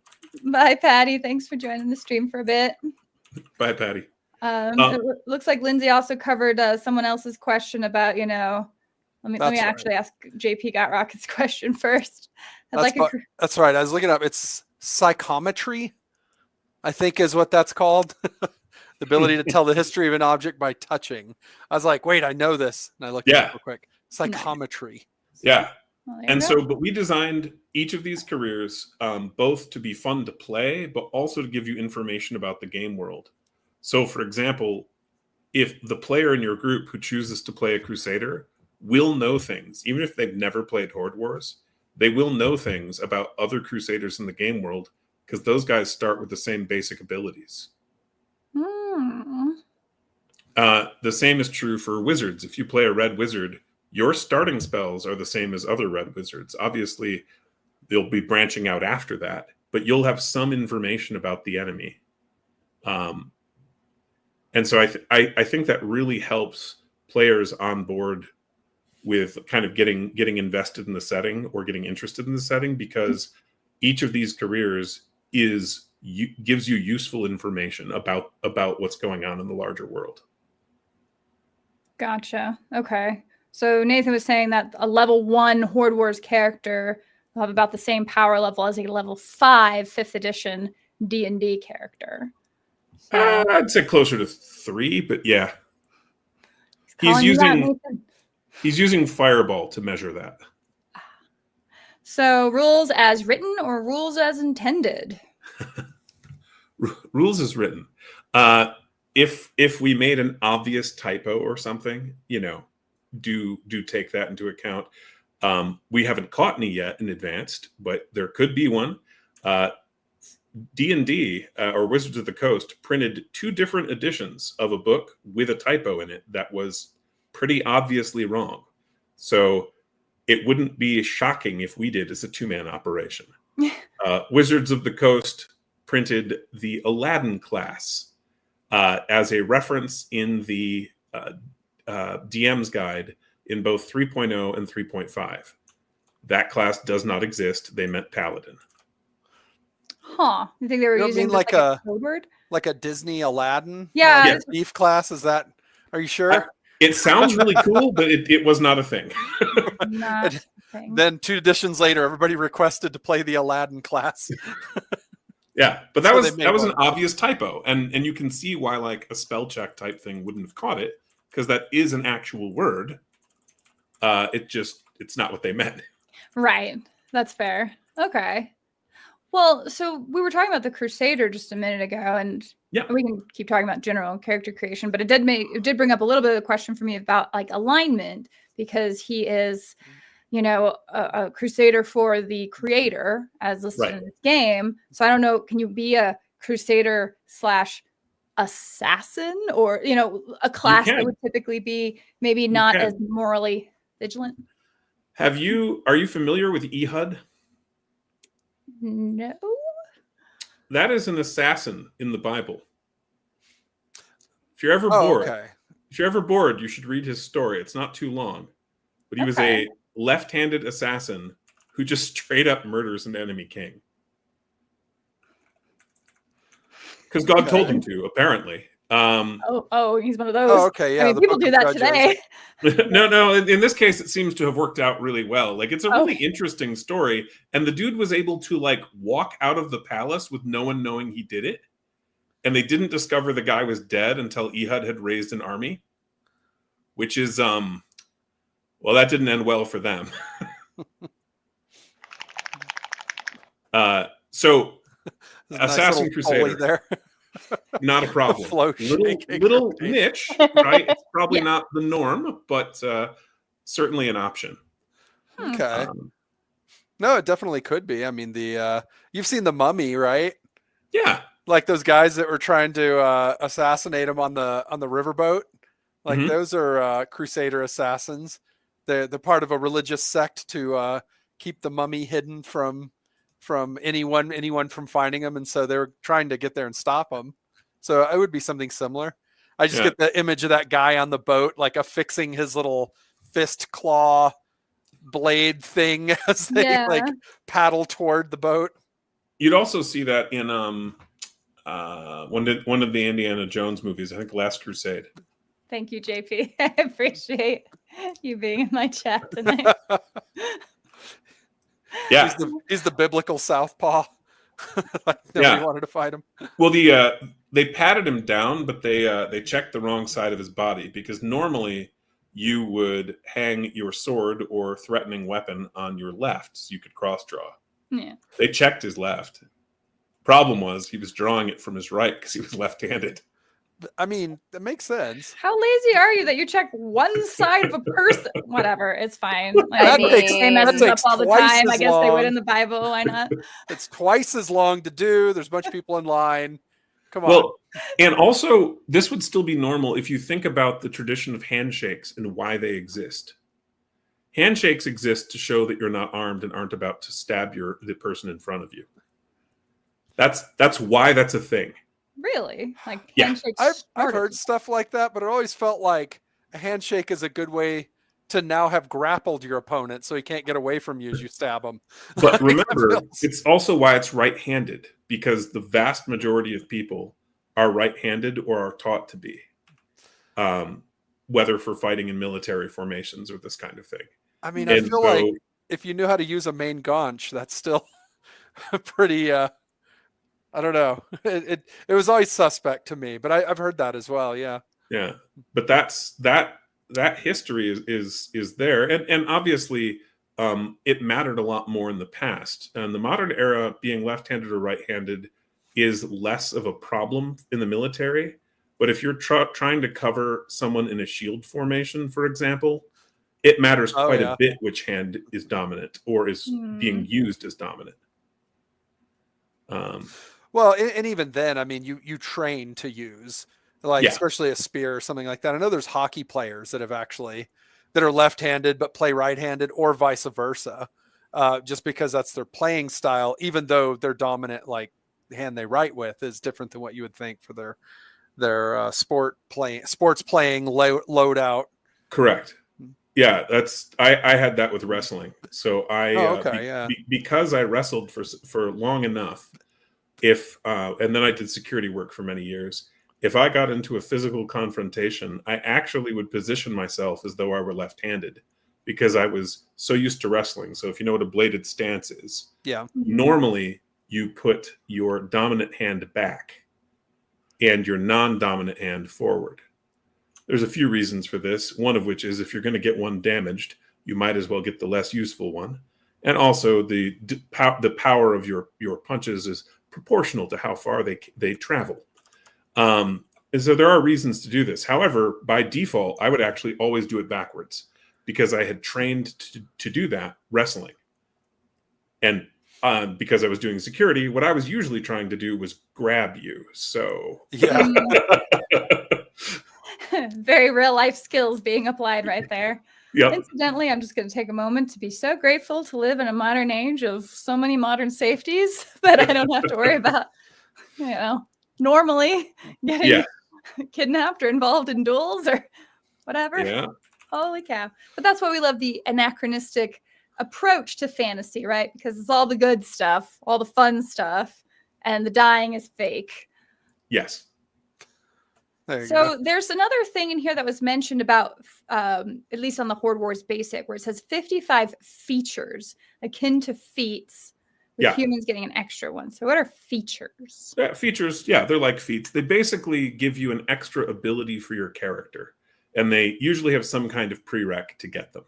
Bye, Patty. Thanks for joining the stream for a bit.
Bye, Patty.
It looks like Lindsay also covered someone else's question about, let me actually ask JP Got Rocket's question first.
That's right. I was looking up. It's psychometry, I think is what that's called. The ability to tell the history of an object by touching. I was like, wait, I know this. And I looked it up real quick. Psychometry.
Yeah.
Well,
but we designed each of these careers both to be fun to play, but also to give you information about the game world. So, for example, if the player in your group who chooses to play a Crusader will know things, even if they've never played Horde Wars, they will know things about other Crusaders in the game world because those guys start with the same basic abilities. The same is true for wizards. If you play a red wizard, your starting spells are the same as other red wizards. Obviously, they'll be branching out after that, but you'll have some information about the enemy. And so I think that really helps players on board with kind of getting invested in the setting or getting interested in the setting, because each of these careers gives you useful information about what's going on in the larger world.
Gotcha. Okay. So Nathan was saying that a level 1 Horde Wars character will have about the same power level as a level 5 5th edition D&D character. So,
I'd say closer to 3, but yeah. He's using Fireball to measure that.
So rules as written or rules as intended?
Rules as written. If we made an obvious typo or something, do take that into account. We haven't caught any yet in Advanced, but there could be one. D&D or Wizards of the Coast printed 2 different editions of a book with a typo in it that was pretty obviously wrong. So it wouldn't be shocking if we did as a 2-man operation. Wizards of the Coast printed the Aladdin class as a reference in the DM's guide in both 3.0 and 3.5. That class does not exist. They meant Paladin.
Huh. You think they were using
like
a code word?
Like a Disney Aladdin?
Yeah.
Beef class? Is that? Are you sure?
It sounds really cool, but it was not a thing.
Not a thing.
Then 2 editions later, everybody requested to play the Aladdin class.
Yeah, but that was an obvious typo, and you can see why like a spell check type thing wouldn't have caught it, because that is an actual word. It's not what they meant.
Right. That's fair. Okay. Well, so we were talking about the Crusader just a minute ago, and
Yeah.
we can keep talking about general character creation, but it did bring up a little bit of a question for me about like alignment, because he is, a Crusader for the creator as listed in this game. So I don't know, can you be a Crusader / assassin, or a class that would typically be maybe not as morally vigilant?
Are you familiar with Ehud?
No.
That is an assassin in the Bible. If you're ever bored, you should read his story. It's not too long. But he was a left-handed assassin who just straight up murders an enemy king. Because God told him to, apparently.
He's one of those.
Oh, okay, yeah.
I mean, people do that today.
No. In this case, it seems to have worked out really well. Like, it's a really interesting story, and the dude was able to like walk out of the palace with no one knowing he did it, and they didn't discover the guy was dead until Ehud had raised an army, which is well, that didn't end well for them. So, Assassin
nice
Crusader
there.
Not a problem. Little niche, right? It's probably not the norm, but certainly an option.
Okay. No, it definitely could be. I mean, you've seen The Mummy, right?
Yeah.
Like those guys that were trying to assassinate him on the riverboat. Like those are Crusader assassins. They're part of a religious sect to keep the mummy hidden from anyone from finding him, and so they were trying to get there and stop him. So it would be something similar. I just get the image of that guy on the boat, like affixing his little fist claw blade thing as they like paddle toward the boat.
You'd also see that in one of the Indiana Jones movies, I think Last Crusade.
Thank you, JP. I appreciate you being in my chat tonight.
Yeah,
he's the biblical southpaw. Like nobody wanted to fight him.
Well, they patted him down, but they checked the wrong side of his body, because normally you would hang your sword or threatening weapon on your left so you could cross draw.
Yeah.
They checked his left. Problem was he was drawing it from his right because he was left-handed.
I mean, that makes sense.
How lazy are you that you check one side of a person? Whatever, it's fine.
That
messes up all the time. I guess they would in the Bible. Why not?
It's twice as long to do. There's a bunch of people in line. Come on.
Well, and also, this would still be normal if you think about the tradition of handshakes and why they exist. Handshakes exist to show that you're not armed and aren't about to stab the person in front of you. That's why that's a thing.
Really? Like
handshakes? I've heard stuff like that, but it always felt like a handshake is a good way to now have grappled your opponent so he can't get away from you as you stab him.
But remember, it's also why it's right-handed, because the vast majority of people are right-handed or are taught to be, whether for fighting in military formations or this kind of thing.
I mean, I feel like if you knew how to use a main gaunch, that's still pretty... I don't know. It was always suspect to me, but I've heard that as well. Yeah.
Yeah. But that history is there. And obviously it mattered a lot more in the past. And the modern era, being left-handed or right-handed, is less of a problem in the military. But if you're trying to cover someone in a shield formation, for example, it matters quite a bit which hand is dominant or is being used as dominant.
Well, and even then, I mean, you train to use, like, especially a spear or something like that. I know there's hockey players that are left-handed but play right-handed, or vice versa, just because that's their playing style, even though their dominant, like, hand they write with is different than what you would think for their sports playing loadout.
Correct. Yeah, I had that with wrestling. So because I wrestled for long enough. And then I did security work for many years. If I got into a physical confrontation, I actually would position myself as though I were left-handed, because I was so used to wrestling. So if you know what a bladed stance is, normally you put your dominant hand back and your non-dominant hand forward. There's a few reasons for this, one of which is if you're going to get one damaged, you might as well get the less useful one. And also the power of your punches is proportional to how far they travel. And so there are reasons to do this. However, by default, I would actually always do it backwards because I had trained to do that wrestling. And because I was doing security, what I was usually trying to do was grab you. So
Yeah.
Very real life skills being applied right there.
Yep.
Incidentally, I'm just going to take a moment to be so grateful to live in a modern age of so many modern safeties that I don't have to worry about, normally getting kidnapped or involved in duels or whatever.
Yeah.
Holy cow. But that's why we love the anachronistic approach to fantasy, right? Because it's all the good stuff, all the fun stuff, and the dying is fake.
Yes.
So there's another thing in here that was mentioned about, at least on the Horde Wars basic, where it says 55 features akin to feats, with humans getting an extra one. So what are features?
Features, they're like feats. They basically give you an extra ability for your character, and they usually have some kind of prereq to get them.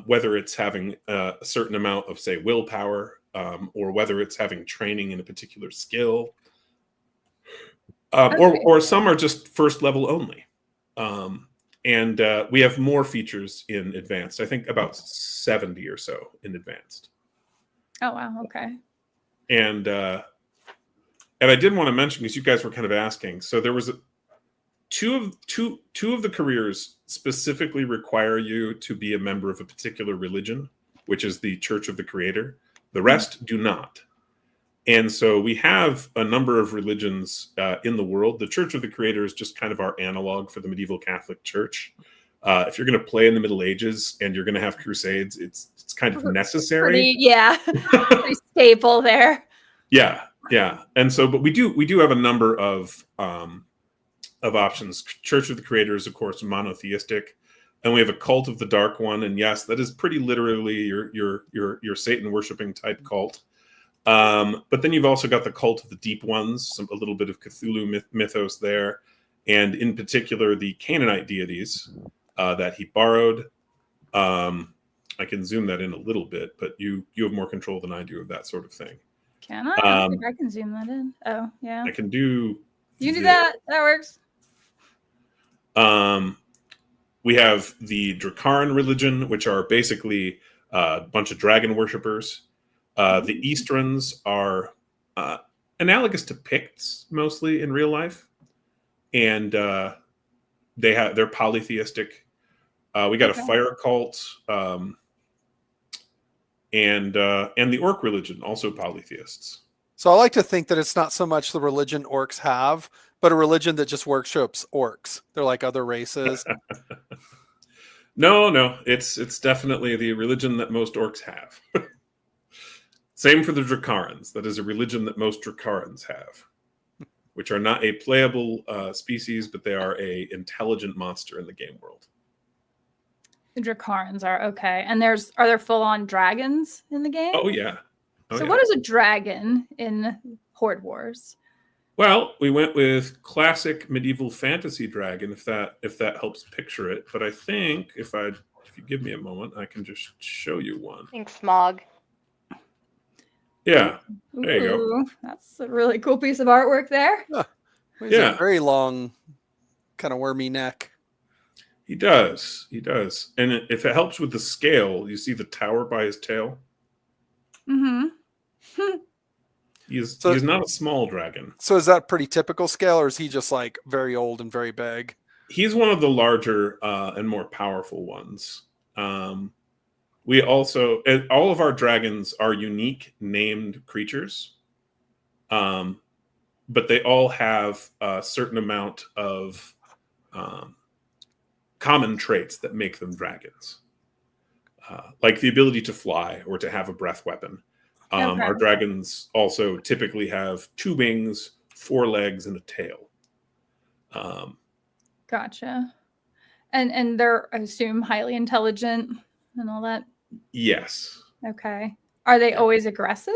Whether it's having a certain amount of, say, willpower, or whether it's having training in a particular skill. Or some are just first level only. And we have more features in advanced. I think about 70 or so in advanced.
Oh, wow. Okay.
And I did want to mention, because you guys were kind of asking, so there was two of the careers specifically require you to be a member of a particular religion, which is the Church of the Creator. The rest do not. And so we have a number of religions in the world. The Church of the Creator is just kind of our analog for the medieval Catholic Church. If you're going to play in the Middle Ages and you're going to have crusades, it's kind of necessary.
Pretty staple there.
Yeah. And so, but we do have a number of options. Church of the Creator is, of course, monotheistic, and we have a Cult of the Dark One. And yes, that is pretty literally your Satan worshiping type cult. But then you've also got the Cult of the Deep Ones, a little bit of Cthulhu mythos there, and in particular the Canaanite deities that he borrowed. I can zoom that in a little bit, but you have more control than I do of that sort of thing.
Can I? I don't think I can zoom that in. Oh, yeah.
I can do.
You can do that. That works.
We have the Dracaran religion, which are basically a bunch of dragon worshippers. The Easterns are analogous to Picts mostly in real life, and they're polytheistic. We got a fire cult, and the Orc religion, also polytheists.
So I like to think that it's not so much the religion orcs have, but a religion that just worships orcs. They're like other races.
No, it's definitely the religion that most orcs have. Same for the Dracarans. That is a religion that most Dracarans have, which are not a playable species, but they are a intelligent monster in the game world.
The Dracarans are okay. And are there full-on dragons in the game?
Oh, yeah.
What is a dragon in Horde Wars?
Well, we went with classic medieval fantasy dragon, if that helps picture it. But I think if you give me a moment, I can just show you one.
I think Smog.
Yeah, there you go.
That's a really cool piece of artwork there.
He's a very long, kind of wormy neck.
He does. And if it helps with the scale, you see the tower by his tail?
Mm-hmm.
He's not a small dragon.
So is that pretty typical scale, or is he just like very old and very big?
He's one of the larger and more powerful ones. We also, all of our dragons are unique named creatures, but they all have a certain amount of common traits that make them dragons, like the ability to fly or to have a breath weapon. Our dragons also typically have 2 wings, 4 legs, and a tail.
Gotcha. And they're, I assume, highly intelligent and all that?
Yes.
Okay. Are they always aggressive?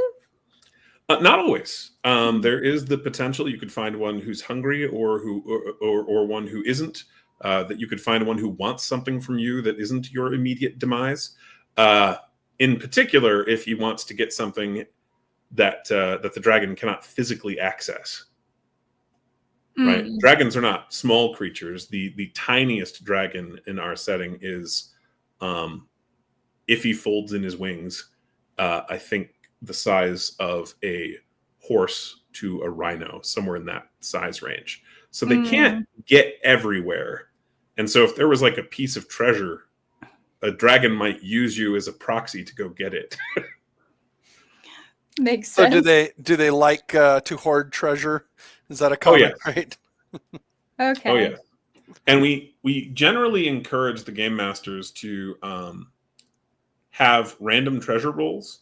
Not always. There is the potential you could find one who's hungry or one who isn't. That you could find one who wants something from you that isn't your immediate demise. in particular, if he wants to get something that that the dragon cannot physically access. Right? Dragons are not small creatures. The tiniest dragon in our setting is, if he folds in his wings, I think the size of a horse to a rhino, somewhere in that size range. So they can't get everywhere. And so if there was like a piece of treasure, a dragon might use you as a proxy to go get it.
Makes sense.
So do they like to hoard treasure? Is that a common trait?
Okay.
Oh yeah. And we generally encourage the game masters to have random treasure rolls.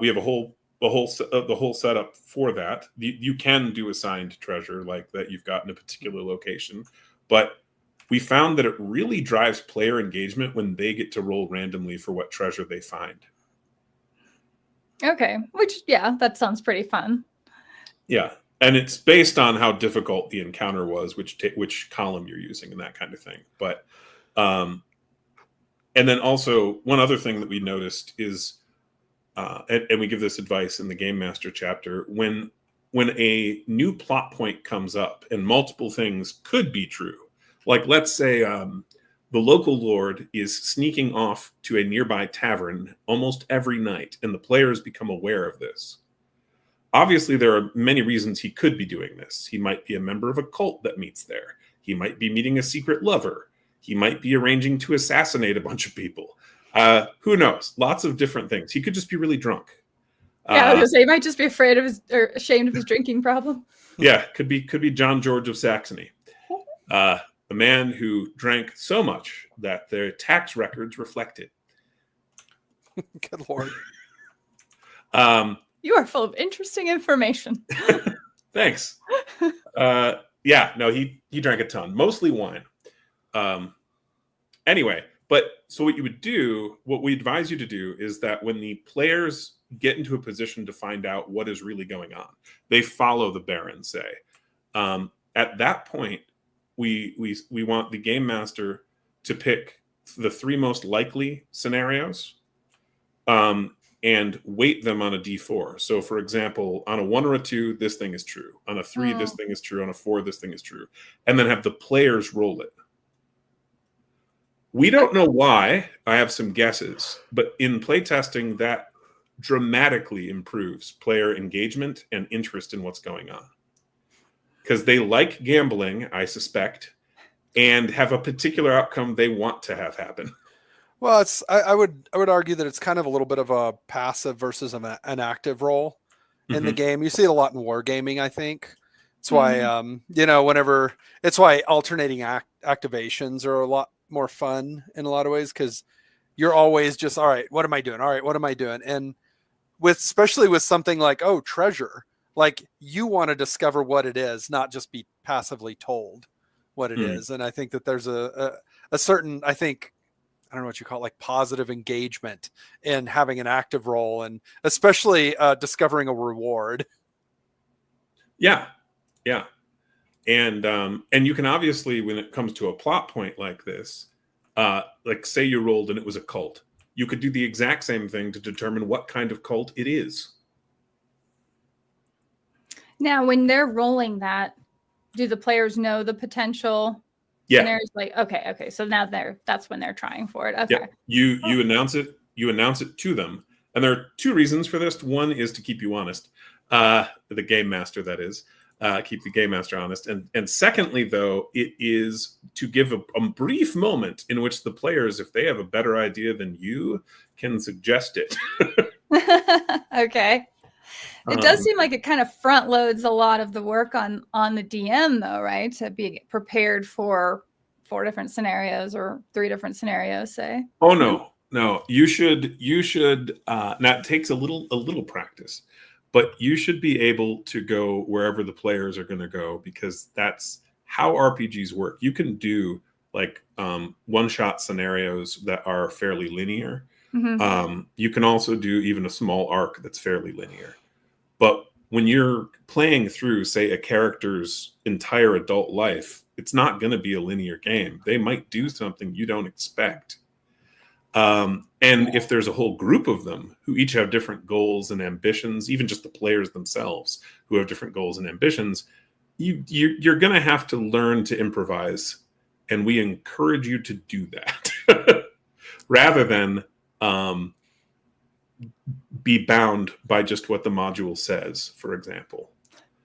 We have the whole setup for that. You can do assigned treasure like that you've got in a particular location, but we found that it really drives player engagement when they get to roll randomly for what treasure they find.
Okay, which, yeah, that sounds pretty fun.
Yeah, and it's based on how difficult the encounter was, which column you're using, and that kind of thing. But, and then also one other thing that we noticed is, and we give this advice in the Game Master chapter, when a new plot point comes up, and multiple things could be true, like let's say the local lord is sneaking off to a nearby tavern almost every night, and the players become aware of this. Obviously, there are many reasons he could be doing this. He might be a member of a cult that meets there. He might be meeting a secret lover. He might be arranging to assassinate a bunch of people. Who knows? Lots of different things. He could just be really drunk.
Yeah, I was gonna say he might just be afraid of or ashamed of his drinking problem.
Yeah, could be John George of Saxony. A man who drank so much that their tax records reflect it.
Good Lord.
You are full of interesting information.
Thanks. Yeah, no, he drank a ton, mostly wine. Anyway, but so what we advise you to do is that when the players get into a position to find out what is really going on, they follow the Baron, say. At that point, we want the game master to pick the 3 most likely scenarios and weight them on a D4. So, for example, on a 1 or a 2, this thing is true. On a 3, this thing is true. On a 4, this thing is true. And then have the players roll it. We don't know why. I have some guesses. But in playtesting, that dramatically improves player engagement and interest in what's going on. Because they like gambling, I suspect, and have a particular outcome they want to have happen.
Well, I would argue that it's kind of a little bit of a passive versus an active role in the game. You see it a lot in wargaming, I think. That's why it's why alternating activations are a lot more fun in a lot of ways, because you're always just, all right, what am I doing? All right, what am I doing? And especially with something like, treasure, like you want to discover what it is, not just be passively told what it is. And I think that there's a certain, I don't know what you call it, like positive engagement in having an active role, and especially discovering a reward.
Yeah. And you can obviously, when it comes to a plot point like this, like say you rolled and it was a cult, you could do the exact same thing to determine what kind of cult it is.
Now, when they're rolling that, do the players know the potential?
Yeah.
And there's like, okay. So now that's when they're trying for it. Okay.
Yeah. You announce it. You announce it to them, and there are 2 reasons for this. One is to keep you honest, the game master, that is, keep the game master honest, and secondly, though, it is to give a brief moment in which the players, if they have a better idea than you, can suggest it.
Okay. It does seem like it kind of front loads a lot of the work on the DM, though, right? To be prepared for 4 different scenarios or 3 different scenarios, say.
Oh no. You should. Now it takes a little practice, but you should be able to go wherever the players are going to go, because that's how RPGs work. You can do like one-shot scenarios that are fairly linear. You can also do even a small arc that's fairly linear. But when you're playing through, say, a character's entire adult life, it's not going to be a linear game. They might do something you don't expect. And if there's a whole group of them who each have different goals and ambitions, even just the players themselves who have different goals and ambitions, you're going to have to learn to improvise. And we encourage you to do that rather than be bound by just what the module says, for example.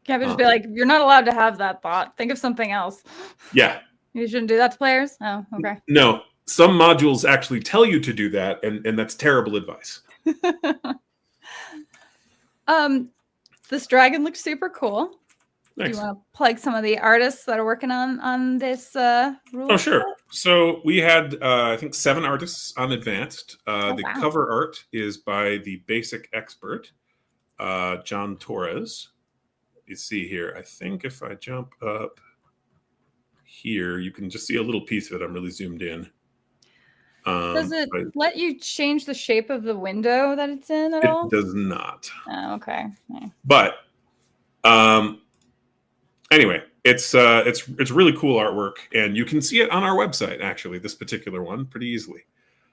Can't just be like, you're not allowed to have that thought. Think of something else.
Yeah.
You shouldn't do that to players? Oh, okay.
No, some modules actually tell you to do that, and that's terrible advice.
This dragon looks super cool.
Thanks.
Do you want to plug some of the artists that are working on this rule?
Oh, sure. So we had, I think, 7 artists on Advanced. The
wow.
cover art is by the basic expert, John Torres. You see here, I think if I jump up here, you can just see a little piece of it. I'm really zoomed in.
Does it let you change the shape of the window that it's in at all?
It does not.
Oh, okay. Yeah.
But anyway, it's really cool artwork, and you can see it on our website. Actually, this particular one pretty easily.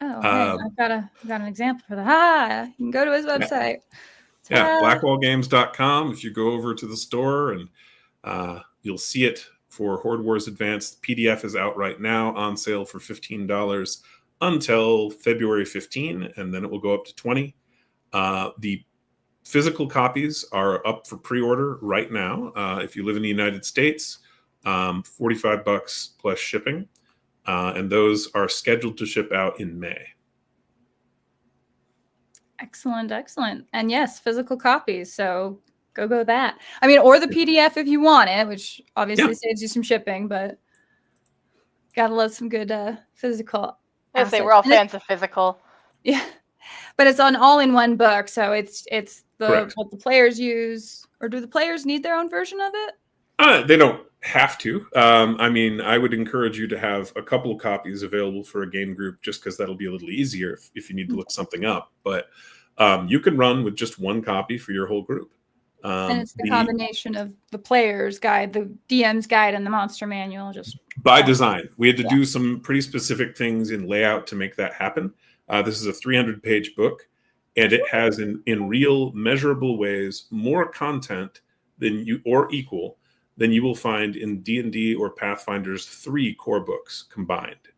Oh, hey, I've got an example for that. You can go to his website.
Yeah, blackwallgames.com. If you go over to the store, and you'll see it for Horde Wars Advanced. The PDF is out right now on sale for $15 until February 15, and then it will go up to $20. The physical copies are up for pre-order right now. If you live in the United States, $45 plus shipping, and those are scheduled to ship out in May.
Excellent. And yes, physical copies. So go that. I mean, or the PDF if you want it, which obviously saves you some shipping, but gotta love some good physical.
I say we're all fans of physical.
Yeah, but it's an all-in-one book, so it's what the players use. Or do the players need their own version of it?
They don't have to. I mean, I would encourage you to have a couple of copies available for a game group, just because that'll be a little easier if you need to look something up. But you can run with just one copy for your whole group.
And it's the combination of the player's guide, the DM's guide, and the monster manual. Just
by design, we had to do some pretty specific things in layout to make that happen. This is a 300-page book, and it has in real measurable ways more content than you will find in D&D or Pathfinder's 3 core books combined.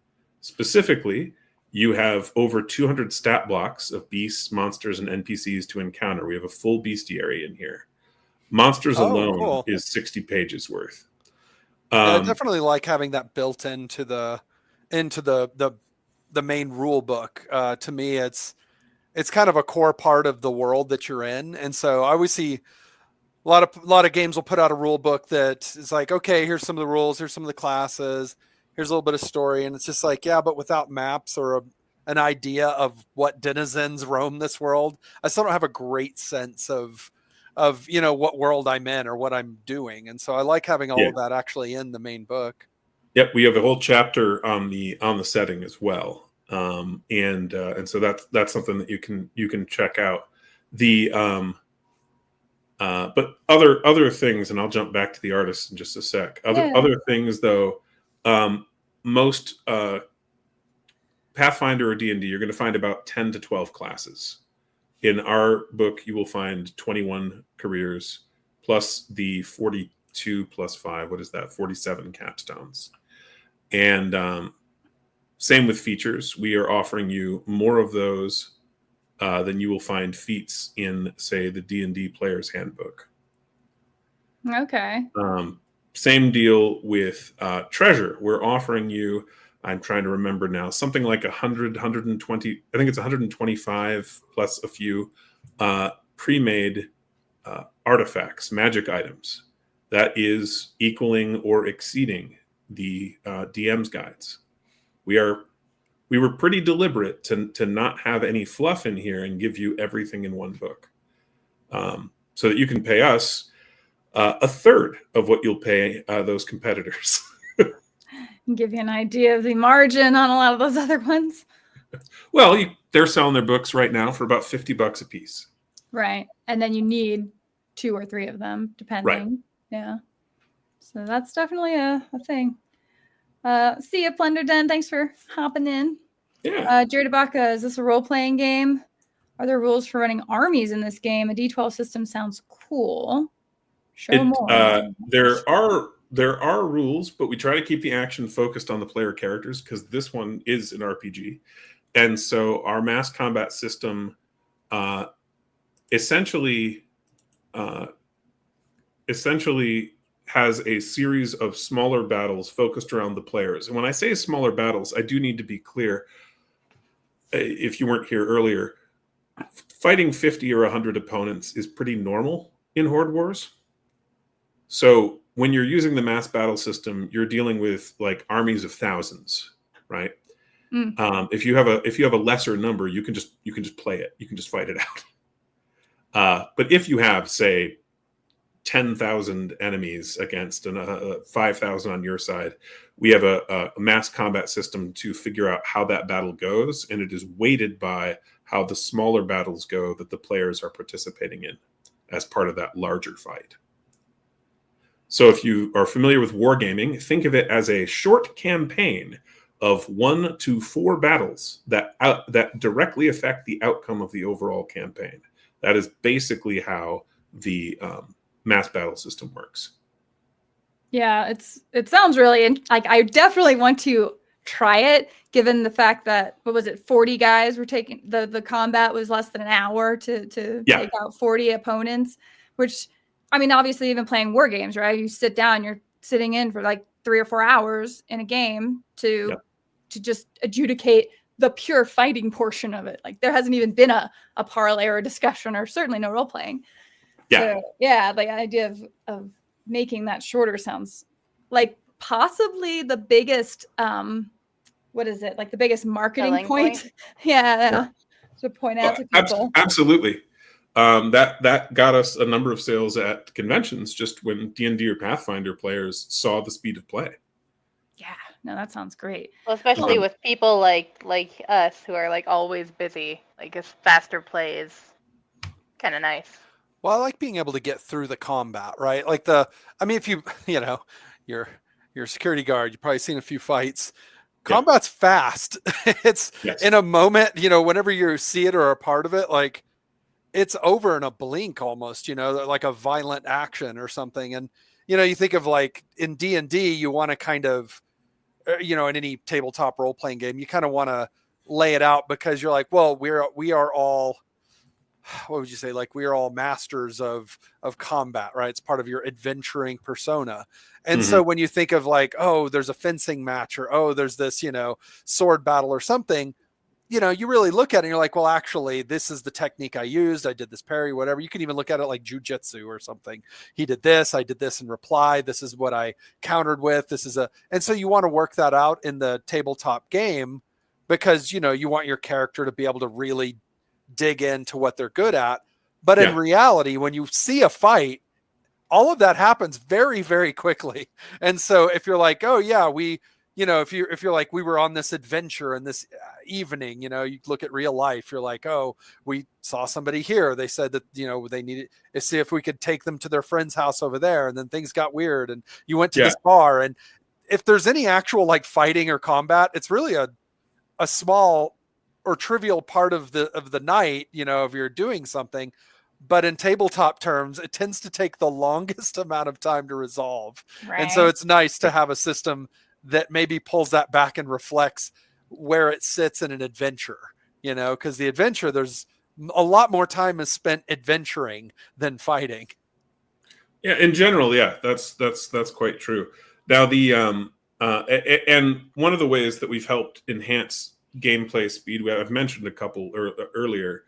Specifically, you have over 200 stat blocks of beasts, monsters, and NPCs to encounter. We have a full bestiary in here. Monsters alone is 60 pages worth.
I definitely like having that built into the main rule book. To me, it's kind of a core part of the world that you're in, and so I always see a lot of games will put out a rule book that is like, okay, here's some of the rules, here's some of the classes, here's a little bit of story, and it's just like, yeah, but without maps or an idea of what denizens roam this world, I still don't have a great sense of what world I'm in or what I'm doing, and so I like having all of that actually in the main book.
Yep, we have a whole chapter on the setting as well, and so that's something that you can check out. The but other things, and I'll jump back to the artists in just a sec. Other things though, most Pathfinder or D&D, you're going to find about 10 to 12 classes. In our book, you will find 21 careers plus the 42 plus 5. What is that? 47 capstones. And same with features. We are offering you more of those than you will find feats in, say, the D&D Player's Handbook.
Okay.
Same deal with treasure. We're offering you, I'm trying to remember now, something like 100, 120, I think it's 125 plus a few pre-made artifacts, magic items that is equaling or exceeding the DM's guides. We were pretty deliberate to not have any fluff in here and give you everything in one book, so that you can pay us a third of what you'll pay those competitors.
Give you an idea of the margin on a lot of those other ones.
Well, they're selling their books right now for about $50 a piece.
Right, and then you need 2 or 3 of them, depending.
Right.
Yeah. So that's definitely a thing. See ya, Plunder Den. Thanks for hopping in.
Yeah.
Jared Ibaka, is this a role-playing game? Are there rules for running armies in this game? A D12 system sounds cool. Show more.
There are rules, but we try to keep the action focused on the player characters because this one is an RPG, and so our mass combat system essentially has a series of smaller battles focused around the players. And when I say smaller battles, I do need to be clear. If you weren't here earlier, fighting 50 or 100 opponents is pretty normal in Horde Wars. So when you're using the mass battle system, you're dealing with like armies of thousands, right? If you have a lesser number, you can just play it. You can just fight it out. But if you have, say, 10,000 enemies against 5,000 on your side, we have a mass combat system to figure out how that battle goes, and it is weighted by how the smaller battles go that the players are participating in as part of that larger fight. So if you are familiar with wargaming, think of it as a short campaign of 1 to 4 battles that directly affect the outcome of the overall campaign. That is basically how the mass battle system works.
Yeah, it sounds really like I definitely want to try it, given the fact that 40 guys were taking the combat was less than an hour to take out 40 opponents, which I mean, obviously even playing war games, right? You sit down, you're sitting in for like 3 or 4 hours in a game to just adjudicate the pure fighting portion of it. Like there hasn't even been a parlay or a discussion, or certainly no role playing. So yeah, the idea of making that shorter sounds like possibly the biggest the biggest marketing
Selling
point. Yeah. To point out to people.
Absolutely. That got us a number of sales at conventions just when D&D or Pathfinder players saw the speed of play.
Yeah, no, that sounds great.
Well, especially with people like us who are like always busy, like a faster play is kind of nice.
Well, I like being able to get through the combat, right? Like if you're a security guard, you've probably seen a few fights. Combat's fast. It's in a moment, whenever you see it or are a part of it, like it's over in a blink almost, like a violent action or something. And, you think of like in D&D, you want to kind of, in any tabletop role-playing game, you kind of want to lay it out because you're like, well, we are all, what would you say? Like we are all masters of combat, right? It's part of your adventuring persona. And so when you think of like, oh, there's a fencing match or, oh, there's this, sword battle or something, you really look at it and you're like, well, actually, this is the technique I used. I did this parry, whatever. You can even look at it like jujitsu or something. He did this. I did this in reply. This is what I countered with. And so you want to work that out in the tabletop game because, you want your character to be able to really dig into what they're good at. But in reality, when you see a fight, all of that happens very, very quickly. And so if you're like, oh yeah, if you're like, we were on this adventure and this evening, you look at real life, you're like, oh, we saw somebody here. They said that, they needed to see if we could take them to their friend's house over there. And then things got weird and you went to this bar. And if there's any actual like fighting or combat, it's really a small or trivial part of the night, if you're doing something. But in tabletop terms, it tends to take the longest amount of time to resolve. Right. And so it's nice to have a system that maybe pulls that back and reflects where it sits in an adventure, because the adventure, there's a lot more time is spent adventuring than fighting.
Yeah, in general, that's quite true. Now and one of the ways that we've helped enhance gameplay speed, I've mentioned a couple earlier,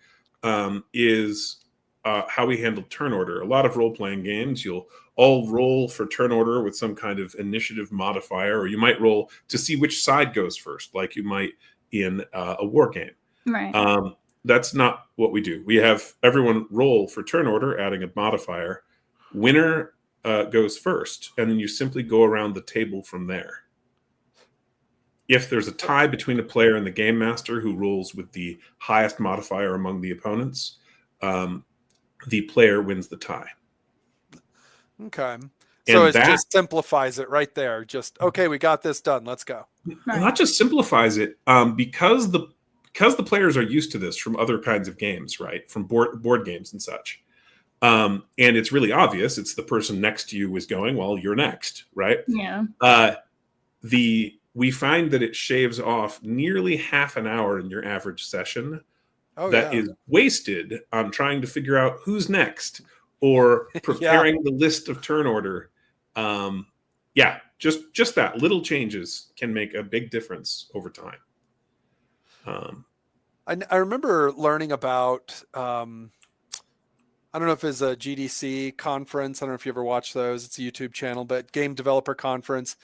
is how we handle turn order. A lot of role-playing games, you'll all roll for turn order with some kind of initiative modifier, or you might roll to see which side goes first, like you might in a war game.
Right.
That's not what we do. We have everyone roll for turn order, adding a modifier. Winner goes first, and then you simply go around the table from there. If there's a tie between the player and the game master who rolls with the highest modifier among the opponents, the player wins the tie.
Okay. So it just simplifies it right there. Just, okay, we got this done. Let's go.
not just simplifies it, because the players are used to this from other kinds of games, right? From board games and such. And it's really obvious. It's the person next to you is going, well, you're next, right?
Yeah.
We find that it shaves off nearly half an hour in your average session that is wasted on trying to figure out who's next or preparing the list of turn order. Just that little changes can make a big difference over time.
I remember learning about, I don't know if it's a GDC conference. I don't know if you ever watch those. It's a YouTube channel, but Game Developer Conference.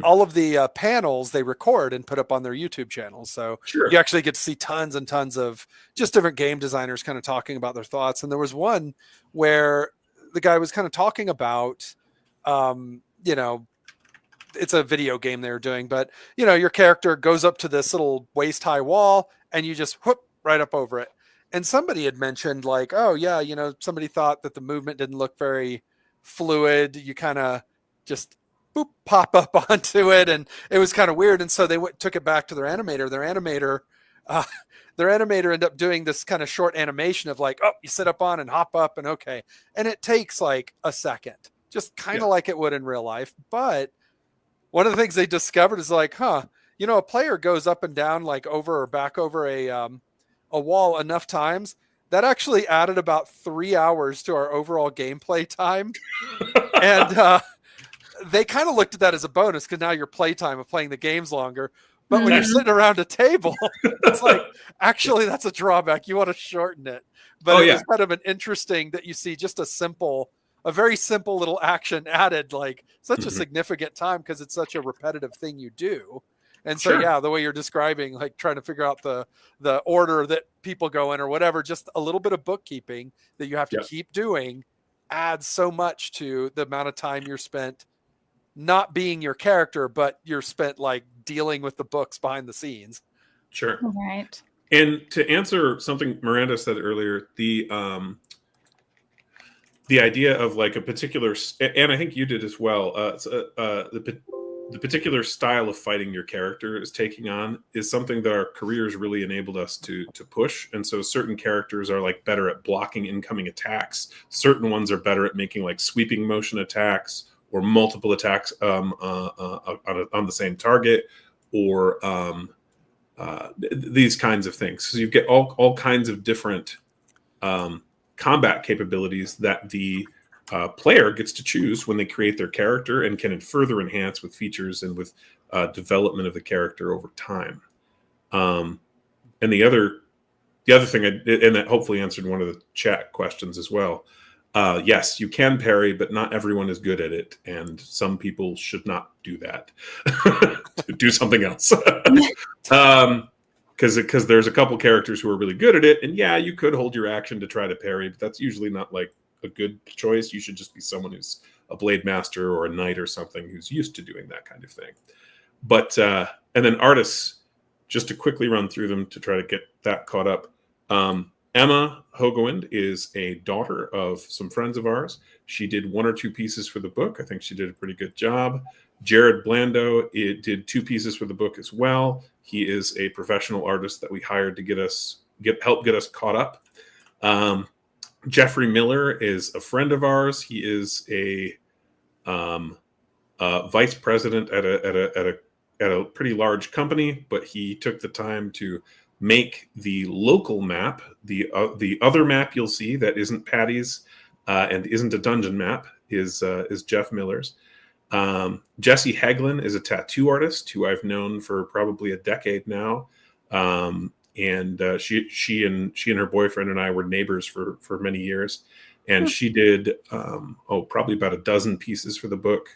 All of the panels they record and put up on their YouTube channels. So you actually get to see tons and tons of just different game designers kind of talking about their thoughts. And there was one where the guy was kind of talking about, it's a video game they were doing, but your character goes up to this little waist high wall and you just whoop right up over it. And somebody had mentioned like, oh yeah, somebody thought that the movement didn't look very fluid. You kind of just boop, pop up onto it, and it was kind of weird. And so they took it back to their animator. Their animator ended up doing this kind of short animation of like, oh, you sit up on and hop up and okay. And it takes like a second, just kind of like it would in real life. But one of the things they discovered is like, a player goes up and down like over or back over a wall enough times that actually added about 3 hours to our overall gameplay time. And they kind of looked at that as a bonus because now your playtime of playing the game's longer. But when you're sitting around a table, it's like, actually, that's a drawback. You want to shorten it. But it's kind of an interesting that you see just a very simple little action added like such a significant time because it's such a repetitive thing you do. And so, the way you're describing, like trying to figure out the order that people go in or whatever, just a little bit of bookkeeping that you have to keep doing adds so much to the amount of time you're spent not being your character, but you're spent like dealing with the books behind the scenes.
Sure.
Right.
And to answer something Miranda said earlier, the idea of like a particular, and I think you did as well, the particular style of fighting your character is taking on is something that our careers really enabled us to push. And so certain characters are like better at blocking incoming attacks. Certain ones are better at making like sweeping motion attacks or multiple attacks on the same target, or these kinds of things. So you get all kinds of different combat capabilities that the player gets to choose when they create their character and can further enhance with features and with development of the character over time. And the other thing, and that hopefully answered one of the chat questions as well. Yes, you can parry, but not everyone is good at it. And some people should not do that. Do something else. Because there's a couple characters who are really good at it. And you could hold your action to try to parry, but that's usually not like a good choice. You should just be someone who's a blade master or a knight or something who's used to doing that kind of thing. But, and then artists, just to quickly run through them to try to get that caught up. Emma Hogewind is a daughter of some friends of ours. She did 1 or 2 pieces for the book. I think she did a pretty good job. Jared Blando did 2 pieces for the book as well. He is a professional artist that we hired to help get us caught up. Jeffrey Miller is a friend of ours. He is a vice president at a pretty large company, but he took the time to make the local map, the other map you'll see that isn't Patty's and isn't a dungeon map is Jeff Miller's. Jesse Haglin is a tattoo artist who I've known for probably a decade now. And she and her boyfriend and I were neighbors for many years. And she did, probably about a dozen pieces for the book.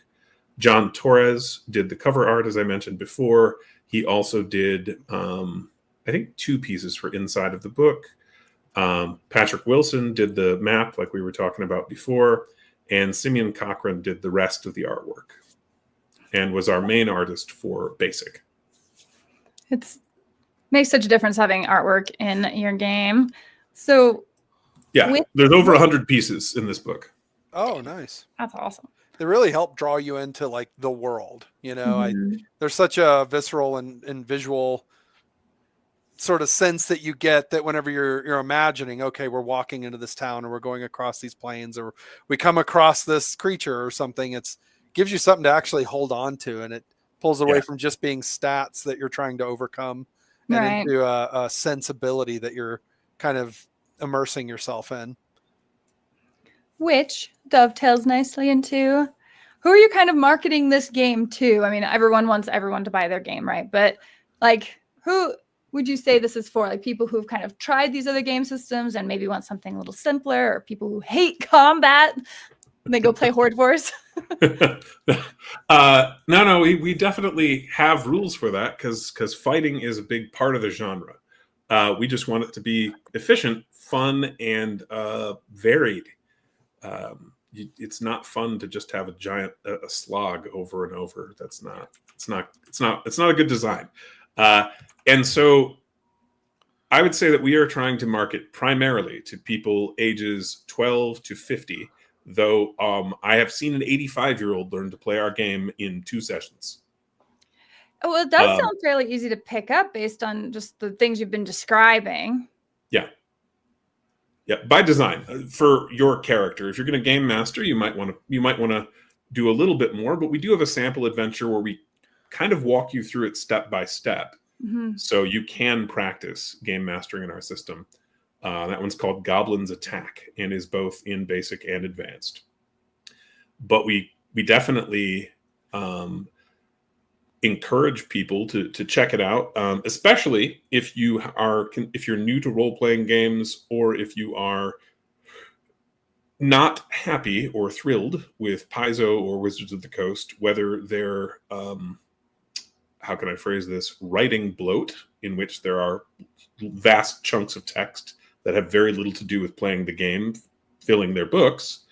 John Torres did the cover art, as I mentioned before. He also did, I think, 2 pieces for inside of the book. Patrick Wilson did the map like we were talking about before. And Simeon Cochran did the rest of the artwork and was our main artist for Basic.
It makes such a difference having artwork in your game. So
there's over 100 pieces in this book.
Oh, nice.
That's awesome.
really help draw you into like the world. You know,
Mhm.
there's such a visceral and visual sort of sense that you get that whenever you're imagining, okay, we're walking into this town or we're going across these plains or we come across this creature or something, it's gives you something to actually hold on to, and it pulls away from just being stats that you're trying to overcome and
Right.
into a sensibility that you're kind of immersing yourself in.
Which dovetails nicely into who are you kind of marketing this game to? I mean, everyone wants everyone to buy their game, right? But like, who would you say this is for? Like people who've kind of tried these other game systems and maybe want something a little simpler, or people who hate combat and they go play Horde Wars?
No, we definitely have rules for that because fighting is a big part of the genre. We just want it to be efficient, fun, and varied. It's not fun to just have a giant a slog over and over. It's not a good design. And so I would say that we are trying to market primarily to people ages 12 to 50, though I have seen an 85-year-old learn to play our game in 2 sessions.
Oh, well, it does sound fairly easy to pick up based on just the things you've been describing.
Yeah, by design for your character. If you're going to game master, you might want to do a little bit more, but we do have a sample adventure where we kind of walk you through it step by step.
Mm-hmm.
So you can practice game mastering in our system. That one's called Goblin's Attack and is both in basic and advanced. But we definitely encourage people to check it out, especially if you're new to role-playing games, or if you are not happy or thrilled with Paizo or Wizards of the Coast, whether they're how can I phrase this, writing bloat, in which there are vast chunks of text that have very little to do with playing the game, filling their books,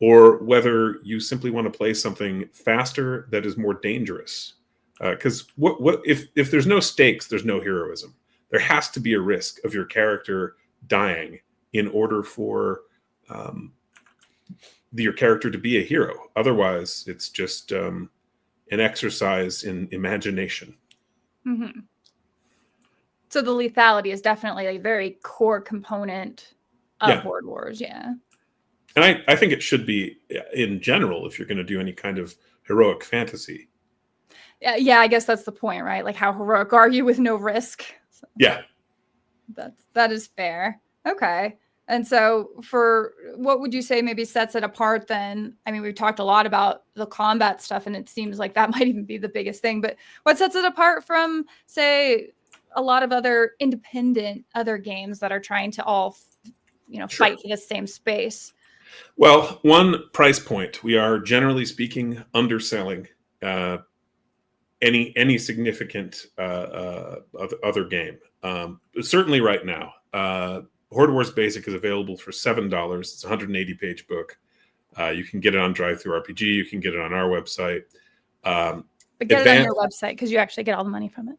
or whether you simply want to play something faster that is more dangerous. Because what if there's no stakes, there's no heroism. There has to be a risk of your character dying in order for your character to be a hero. Otherwise, it's just an exercise in imagination.
Mm-hmm. So the lethality is definitely a very core component of Horde Wars, yeah.
And I think it should be in general if you're going to do any kind of heroic fantasy.
Yeah, I guess that's the point, right? Like, how heroic are you with no risk? So
yeah.
That is fair. Okay. And so for what would you say maybe sets it apart then? I mean, we've talked a lot about the combat stuff, and it seems like that might even be the biggest thing, but what sets it apart from, say, a lot of other independent other games that are trying to all, fight for the same space?
Well, one, price point. We are generally speaking underselling any significant other game. Certainly right now. Horde Wars Basic is available for $7. It's a 180-page book. You can get it on DriveThruRPG. You can get it on our website.
But get it on your website because you actually get all the money from it.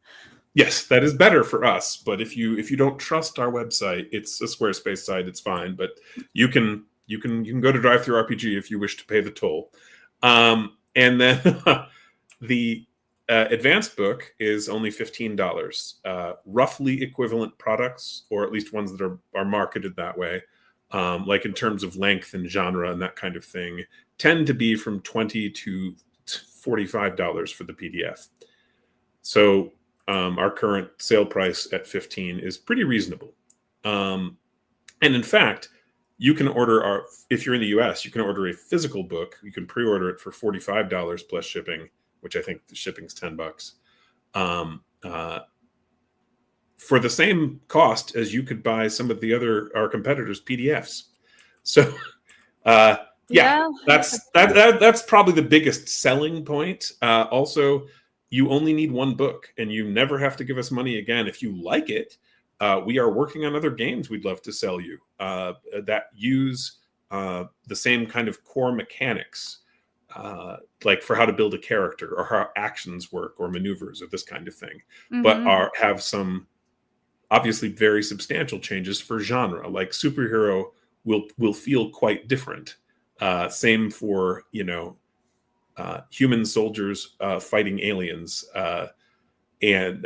Yes, that is better for us. But if you don't trust our website, it's a Squarespace site. It's fine. But you can go to DriveThruRPG if you wish to pay the toll. And then the advanced book is only $15. Roughly equivalent products, or at least ones that are marketed that way, like in terms of length and genre and that kind of thing, tend to be from $20 to $45 for the PDF. So our current sale price at $15 is pretty reasonable. And in fact, you can order if you're in the US, you can order a physical book. You can pre-order it for $45 plus shipping, which I think the shipping's $10, for the same cost as you could buy some of our competitors' PDFs. So, that's probably the biggest selling point. Also, you only need one book, and you never have to give us money again if you like it. We are working on other games we'd love to sell you that use the same kind of core mechanics, like for how to build a character or how actions work or maneuvers or this kind of thing, but have some obviously very substantial changes for genre. Like superhero will feel quite different Same for human soldiers fighting aliens, and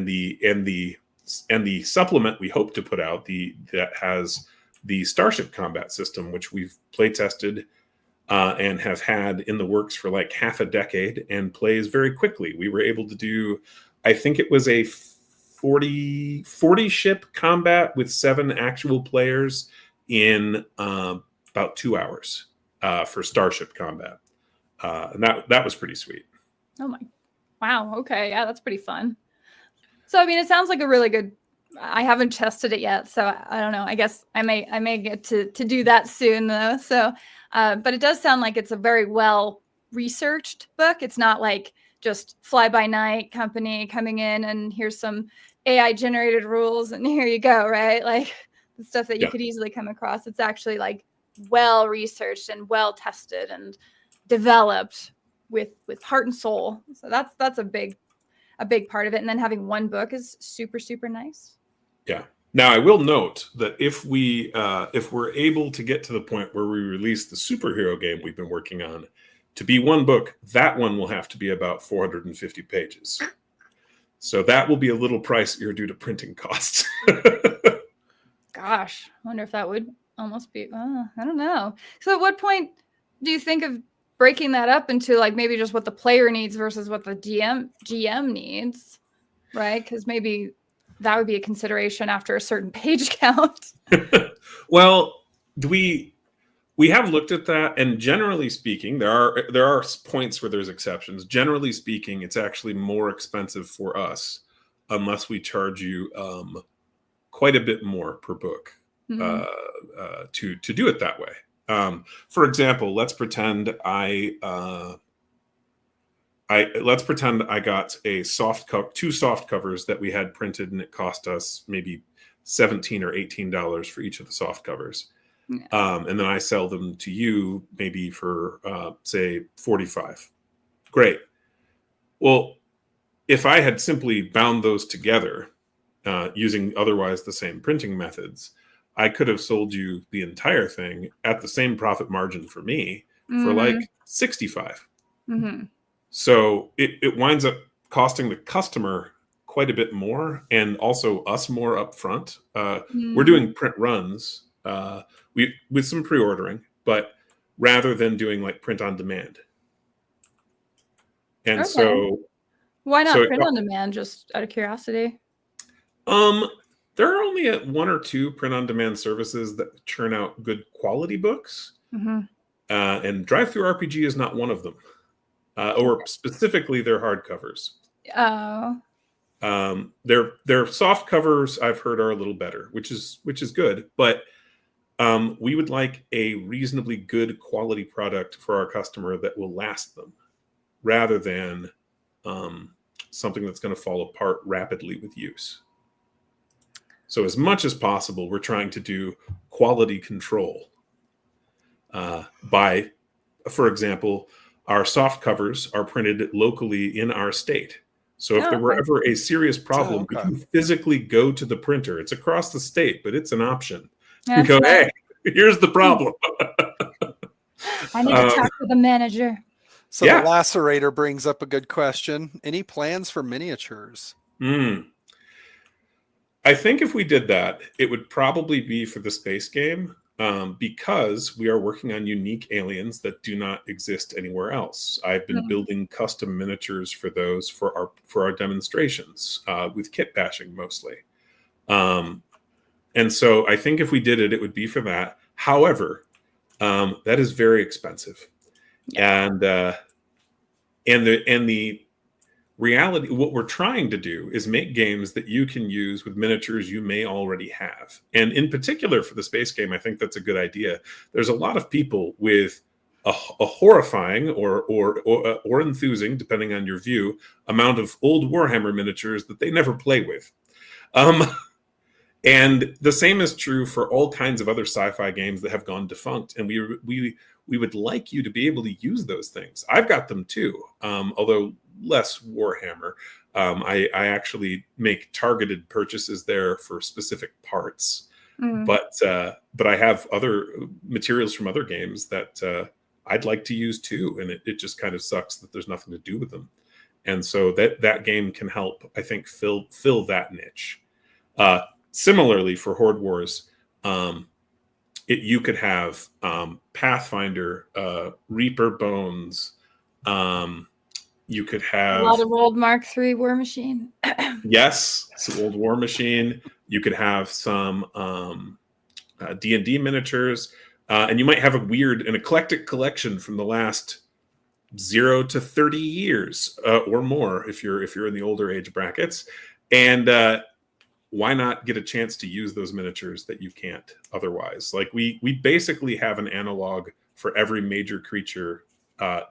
the supplement we hope to put out that has the Starship combat system, which we've play tested and have had in the works for like half a decade and plays very quickly. We were able to do, I think it was a 40 ship combat with 7 actual players in about 2 hours for Starship combat. And that was pretty sweet.
Oh my, wow. Okay. Yeah, that's pretty fun. So, I mean, it sounds like a really good, I haven't tested it yet, so I don't know. I guess I may get to do that soon though. So, but it does sound like it's a very well researched book. It's not like just fly by night company coming in and here's some AI generated rules and here you go, right? Like the stuff that you could easily come across. It's actually like well researched and well tested and developed with heart and soul. So that's a big part of it. And then having one book is super, super nice.
Yeah. Now I will note that if we're able to get to the point where we release the superhero game we've been working on to be one book, that one will have to be about 450 pages. So that will be a little pricier due to printing costs.
Gosh, I wonder if that would almost be, I don't know. So at what point do you think of breaking that up into like maybe just what the player needs versus what the GM needs, right? Because maybe that would be a consideration after a certain page count.
Well, we have looked at that, and generally speaking, there are points where there's exceptions. Generally speaking, it's actually more expensive for us unless we charge you quite a bit more per book to do it that way. For example, let's pretend I got a two soft covers that we had printed, and it cost us maybe $17 or $18 for each of the soft covers. Yeah. And then I sell them to you maybe for say $45. Great. Well, if I had simply bound those together using otherwise the same printing methods, I could have sold you the entire thing at the same profit margin for me for like $65. Mm-hmm. So it winds up costing the customer quite a bit more and also us more upfront. We're doing print runs with some pre-ordering, but rather than doing like print on demand. And so
why not print on demand, just out of curiosity?
There are only 1 or 2 print-on-demand services that churn out good quality books, and Drive-Thru RPG is not one of them, or specifically their hardcovers.
Oh,
their soft covers I've heard are a little better, which is good, but we would like a reasonably good quality product for our customer that will last them, rather than something that's going to fall apart rapidly with use. So as much as possible, we're trying to do quality control by, for example, our soft covers are printed locally in our state. So if there were ever a serious problem, we can physically go to the printer. It's across the state, but it's an option. And go, hey, here's the problem.
I need to talk to the manager.
So the Lacerator brings up a good question. Any plans for miniatures?
I think if we did that, it would probably be for the space game, because we are working on unique aliens that do not exist anywhere else. I've been building custom miniatures for those for our demonstrations with kit bashing mostly. And so I think if we did it, it would be for that. However, that is very expensive. Yeah. And the reality, what we're trying to do is make games that you can use with miniatures you may already have. And in particular for the space game, I think that's a good idea. There's a lot of people with a horrifying or enthusing, depending on your view, amount of old Warhammer miniatures that they never play with. And the same is true for all kinds of other sci-fi games that have gone defunct. And we would like you to be able to use those things. I've got them too, although less Warhammer. I actually make targeted purchases there for specific parts.
Mm.
But I have other materials from other games that I'd like to use too, and it just kind of sucks that there's nothing to do with them. And so that game can help, I think, fill that niche. Similarly, for Horde Wars, you could have Pathfinder, Reaper Bones. You could
A
have
lot of old Mark III War Machine.
yes, some old War Machine. You could have some D&D miniatures, and you might have an eclectic collection from the last 0 to 30 years or more if you're in the older age brackets. And why not get a chance to use those miniatures that you can't otherwise? Like we basically have an analog for every major creature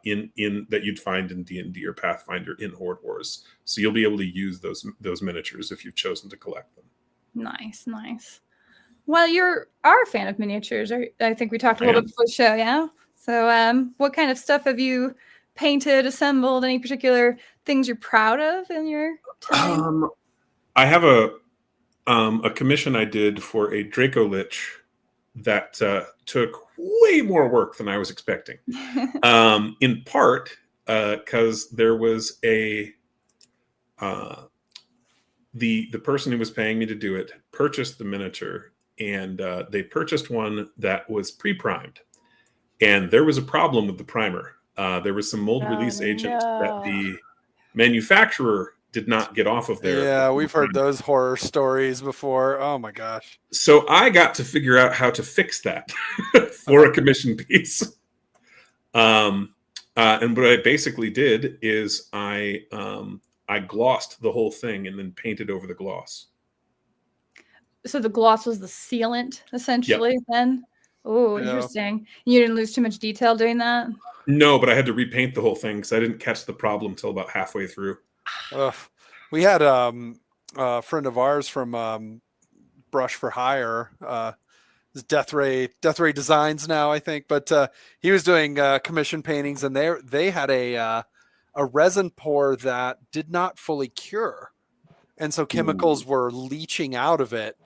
in that you'd find in D&D or Pathfinder in Horde Wars. So you'll be able to use those miniatures if you've chosen to collect them.
Nice. Well, you are a fan of miniatures. I think we talked a little bit before the show, yeah? So what kind of stuff have you painted, assembled? Any particular things you're proud of in your time?
I have a commission I did for a Draco Lich that took way more work than I was expecting. In part because there was the person who was paying me to do it purchased the miniature, and they purchased one that was pre-primed, and there was a problem with the primer. There was some mold release agent that the manufacturer did not get off of there.
Yeah, we've heard those horror stories before. Oh my gosh.
So I got to figure out how to fix that for a commission piece. And what I basically did is I glossed the whole thing and then painted over the gloss.
So the gloss was the sealant, essentially, then? Oh, interesting. You didn't lose too much detail doing that?
No, but I had to repaint the whole thing because I didn't catch the problem until about halfway through.
We had a friend of ours from Brush for Hire, Death Ray Designs now, I think, but he was doing commission paintings, and they had a resin pour that did not fully cure, and so chemicals were leaching out of it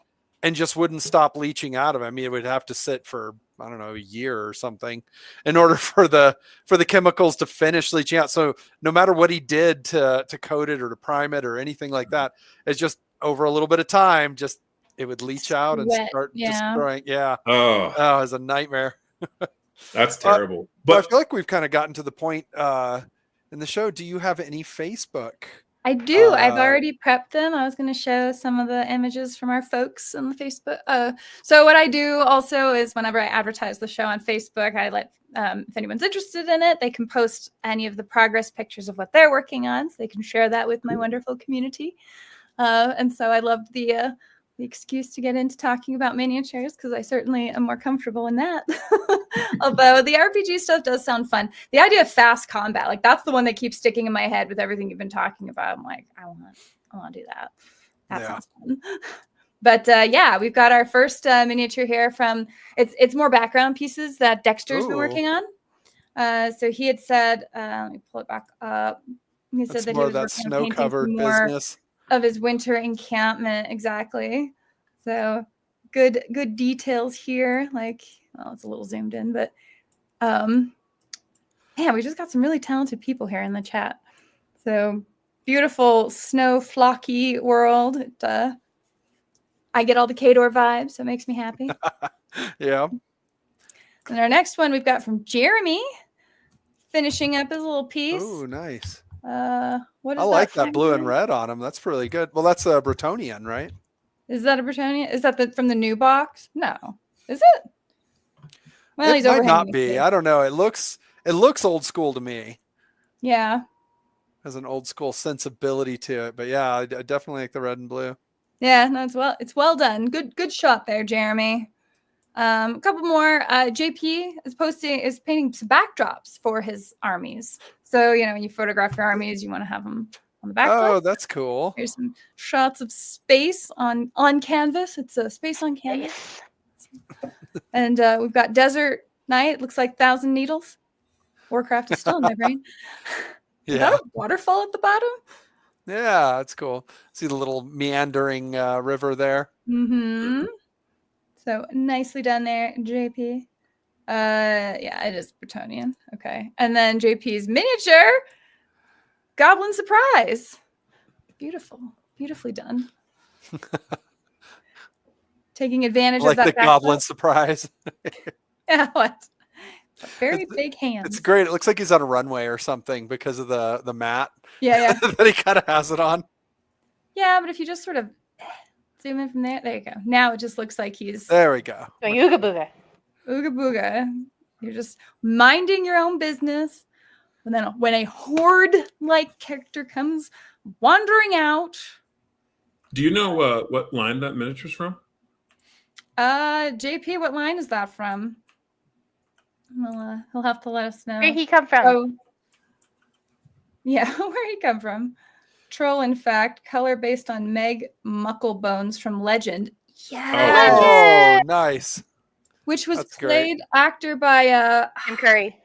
and just wouldn't stop leaching out of it. I mean, it would have to sit for, I don't know, a year or something in order for the chemicals to finish leaching out. So no matter what he did to coat it or to prime it or anything like that, it's just over a little bit of time, just it would leach out and start destroying. Yeah. Oh, it was a nightmare.
That's terrible.
But I feel like we've kind of gotten to the point in the show. Do you have any Facebook?
I do. I've already prepped them. I was going to show some of the images from our folks on the Facebook. So what I do also is whenever I advertise the show on Facebook, I let, if anyone's interested in it, they can post any of the progress pictures of what they're working on. So they can share that with my wonderful community. And so I loved the excuse to get into talking about miniatures because I certainly am more comfortable in that. Although the RPG stuff does sound fun. The idea of fast combat, like that's the one that keeps sticking in my head with everything you've been talking about. I'm like, I want to do that. That sounds fun. But yeah, we've got our first miniature here from it's more background pieces that Dexter's been working on. So he had said, let me pull it back up. He said that he was
that snow-covered business
of his winter encampment. Exactly. So good details here. Like, well, it's a little zoomed in, but man, we just got some really talented people here in the chat. So beautiful snow flocky world. I get all the Khador vibes, so it makes me happy.
Yeah.
And our next one we've got from Jeremy, finishing up his little piece.
Oh, nice.
What is
I like that blue and red on them. That's really good. Well, that's a Bretonian, right?
Is that a Bretonian? Is that from the new box? No. Is it? Well,
it might not be. I don't know. It looks old school to me.
Yeah.
Has an old school sensibility to it. But yeah, I definitely like the red and blue.
Yeah, no, it's well done. Good shot there, Jeremy. A couple more. JP is painting some backdrops for his armies. So, when you photograph your armies, you want to have them on the backdrop.
Oh, that's cool.
Here's some shots of space on canvas. It's a space on canvas. And we've got Desert Night. Looks like 1,000 Needles. Warcraft is still in my brain.
Yeah.
Is that a waterfall at the bottom?
Yeah, that's cool. See the little meandering river there.
Mm-hmm. So nicely done there, JP. Yeah, it is Bretonian. Okay. And then JP's miniature Goblin Surprise. Beautiful. Beautifully done. Taking advantage
Like
of that
the goblin surprise.
Yeah, what? Very big hands.
It's great. It looks like he's on a runway or something because of the mat.
Yeah.
that he kind of has it on.
Yeah, but if you just sort of zoom in from there you go. Now it just looks like he's
There we go.
Going ooga booga.
ooga booga. You're just minding your own business. And then when a horde-like character comes wandering out.
Do you know what line that miniature's from?
JP, what line is that from? Well, he'll have to let us know.
Where'd he come from?
Oh, yeah, where he come from? Troll, in fact, color based on Meg Mucklebones from Legend. Yeah.
Oh, nice.
Which was
That's
played actor by
Tim Curry.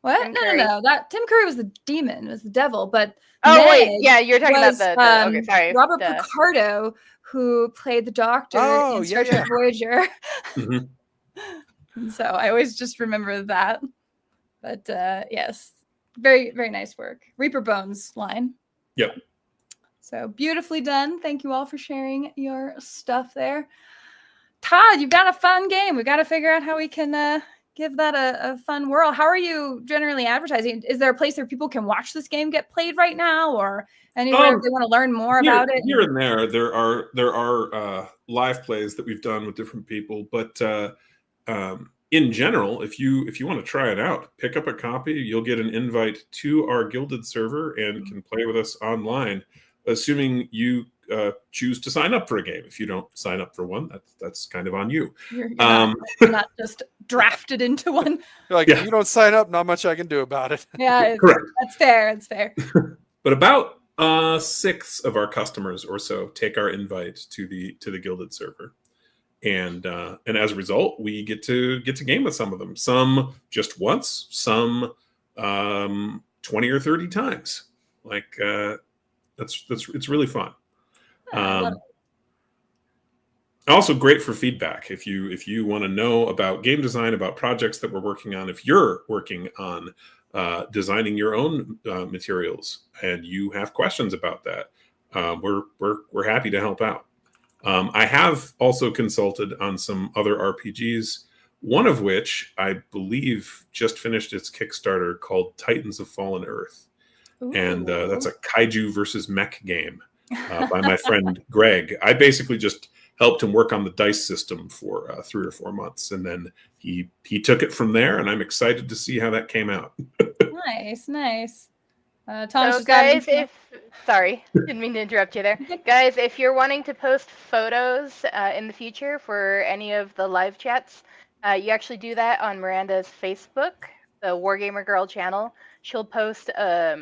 what?
Tim
No,
Curry.
no. That Tim Curry was the demon, was the devil, but
Oh
Meg
wait, yeah, you're talking
was,
about the okay, sorry.
Robert Picardo, who played the Doctor in Star Trek Voyager.
Mhm.
And so I always just remember that. But yes, very, very nice work. Reaper Bones line.
Yep.
So beautifully done. Thank you all for sharing your stuff there. Todd, you've got a fun game. We've got to figure out how we can give that a fun whirl. How are you generally advertising? Is there a place where people can watch this game get played right now, or anywhere if they want to learn more about it?
Here and there are live plays that we've done with different people, but in general, if you want to try it out, pick up a copy. You'll get an invite to our Gilded server and can play with us online, assuming you choose to sign up for a game. If you don't sign up for one, that's kind of on you.
You're not just drafted into one.
You're like, if you don't sign up, not much I can do about it.
Yeah,
Correct.
That's fair. That's fair.
But about 6 of our customers or so take our invite to the Gilded server. And as a result, we get to game with some of them. Some just once, some 20 or 30 times. Like it's really fun. Also great for feedback. If you want to know about game design, about projects that we're working on, if you're working on designing your own materials and you have questions about that, we're happy to help out. I have also consulted on some other RPGs, one of which I believe just finished its Kickstarter called Titans of Fallen Earth.
Ooh.
And that's a kaiju versus mech game by my friend Greg. I basically just helped him work on the dice system for 3 or 4 months, and then he took it from there, and I'm excited to see how that came out.
Nice. Thomas,
So guys, sorry, didn't mean to interrupt you there. Guys, if you're wanting to post photos in the future for any of the live chats, you actually do that on Miranda's Facebook, the Wargamer Girl channel. She'll post a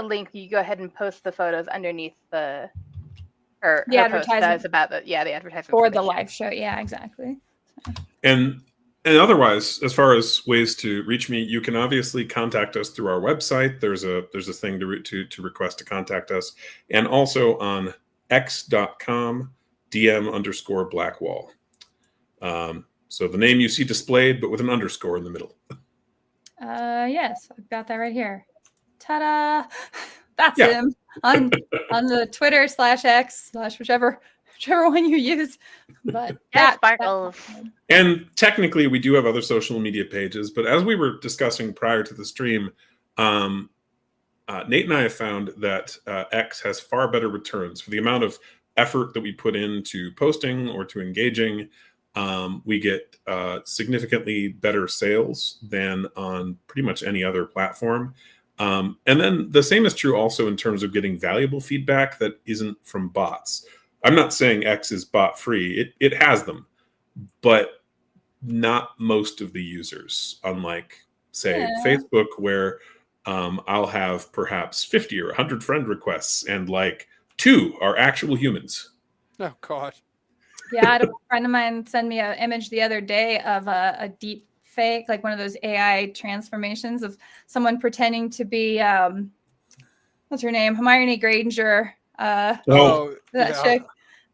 link. You go ahead and post the photos underneath her
advertisement
post about the advertisement
for the live show. Yeah, exactly.
And otherwise, as far as ways to reach me, you can obviously contact us through our website. There's a thing to request to contact us, and also on x.com DM_Blackwall. So the name you see displayed, but with an underscore in the middle.
Yes, I've got that right here. Ta-da! That's
Yeah.
him on the Twitter /X/ whichever one you use. But
sparkles.
And technically, we do have other social media pages, but as we were discussing prior to the stream, Nate and I have found that X has far better returns for the amount of effort that we put into posting or to engaging. We get significantly better sales than on pretty much any other platform. And then the same is true also in terms of getting valuable feedback that isn't from bots. I'm not saying X is bot free. It has them, but not most of the users, unlike, say, Facebook, where I'll have perhaps 50 or 100 friend requests and like 2 are actual humans.
Oh, God.
Yeah, I had a friend of mine send me an image the other day of a deep fake, like one of those AI transformations of someone pretending to be, what's her name? Hermione Granger. That chick.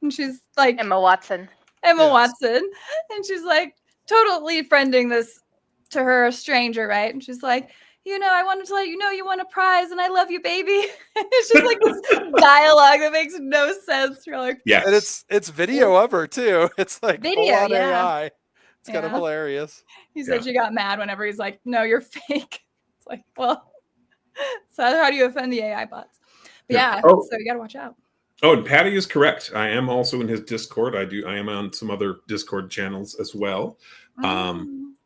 And she's like
Emma Watson.
Emma
Yes.
Watson. And she's like totally friending this to her stranger, right? And she's like, I wanted to let you know you won a prize and I love you, baby. It's just like this dialogue that makes no sense. You're like,
Yes.
And it's video of her too. It's like
Video,
full on
yeah.
AI. It's kind of
Yeah.
hilarious.
He said she got mad whenever he's like, no, you're fake. It's like, well, so how do you offend the AI bots? But yeah,
Oh.
so you got to watch out.
Oh, and Patty is correct. I am also in his Discord. I am on some other Discord channels as well. And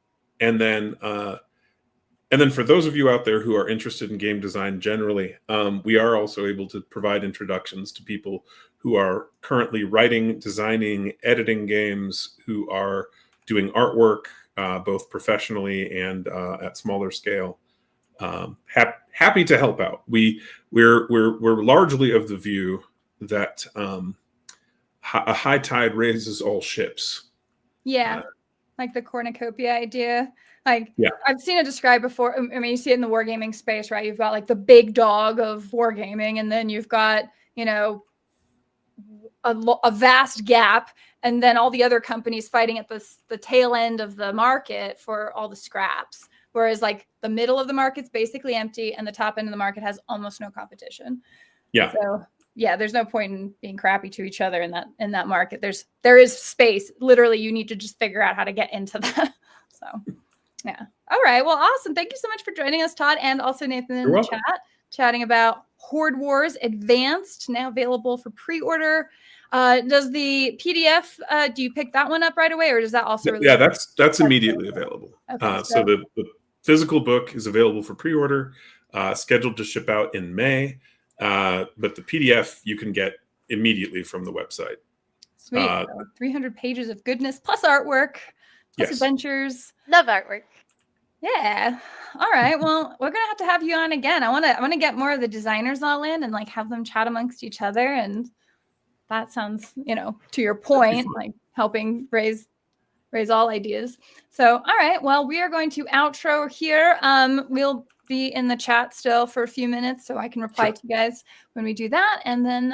then for those of you out there who are interested in game design generally, we are also able to provide introductions to people who are currently writing, designing, editing games, who are doing artwork, both professionally and at smaller scale. Happy to help out. We're largely of the view that a high tide raises all ships.
Yeah, like the cornucopia idea. Like,
yeah.
I've seen it described before. I mean, you see it in the wargaming space, right? You've got like the big dog of wargaming, and then you've got, a vast gap, and then all the other companies fighting at the tail end of the market for all the scraps. Whereas like the middle of the market's basically empty, and the top end of the market has almost no competition.
Yeah.
So yeah, there's no point in being crappy to each other in that market. There is space. Literally, you need to just figure out how to get into that. So yeah. All right. Well, awesome. Thank you so much for joining us, Todd, and also Nathan in the chat, chatting about Horde Wars Advanced, now available for pre-order. Does the PDF, do you pick that one up right away, or does that also release?
Yeah, that's immediately available.
Okay,
so the physical book is available for pre-order, scheduled to ship out in May. But the PDF you can get immediately from the website.
Sweet. 300 pages of goodness, plus artwork, plus adventures.
Love artwork.
Yeah. All right. Well, we're gonna have to have you on again. I want to get more of the designers all in and like have them chat amongst each other. And that sounds, to your point, like helping raise all ideas. So, all right. Well, we are going to outro here. We'll be in the chat still for a few minutes so I can reply to you guys when we do that. And then,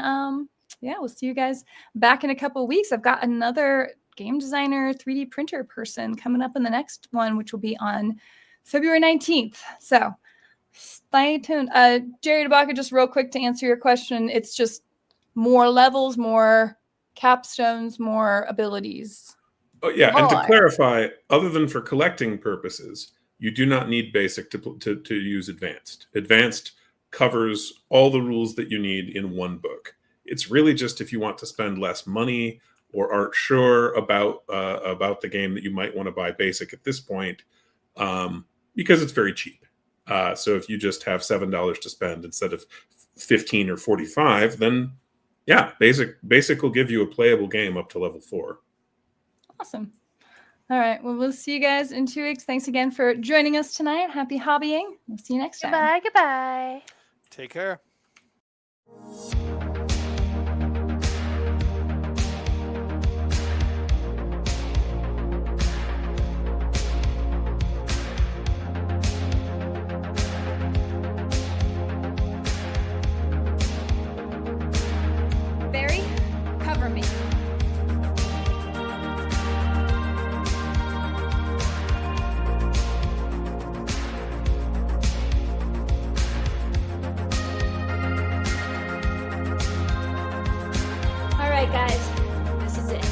we'll see you guys back in a couple of weeks. I've got another game designer, 3D printer person coming up in the next one, which will be on February 19th. So stay tuned. Jerry DeBaca, just real quick to answer your question. It's just more levels, more capstones, more abilities.
Oh, yeah. And to clarify, other than for collecting purposes, you do not need basic to use advanced. Advanced covers all the rules that you need in one book. It's really just if you want to spend less money or aren't sure about the game that you might want to buy basic at this point, because it's very cheap. So if you just have $7 to spend instead of 15 or 45, then yeah, basic will give you a playable game up to level 4.
Awesome. All right. Well, we'll see you guys in 2 weeks. Thanks again for joining us tonight. Happy hobbying. We'll see you next time.
Goodbye.
Take care.
Barry, cover me. All right, guys, this is it.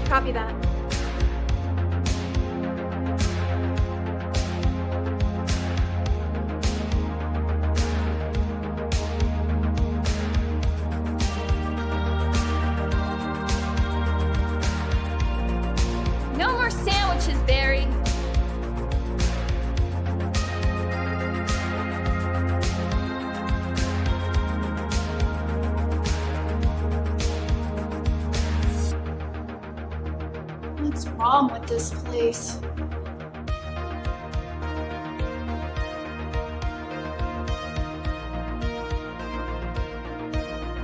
Copy that. No more sandwiches, Barry. What's wrong with this place?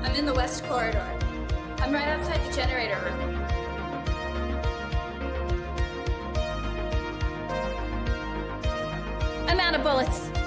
I'm in the west corridor. I'm right outside the generator room. I'm
out of bullets.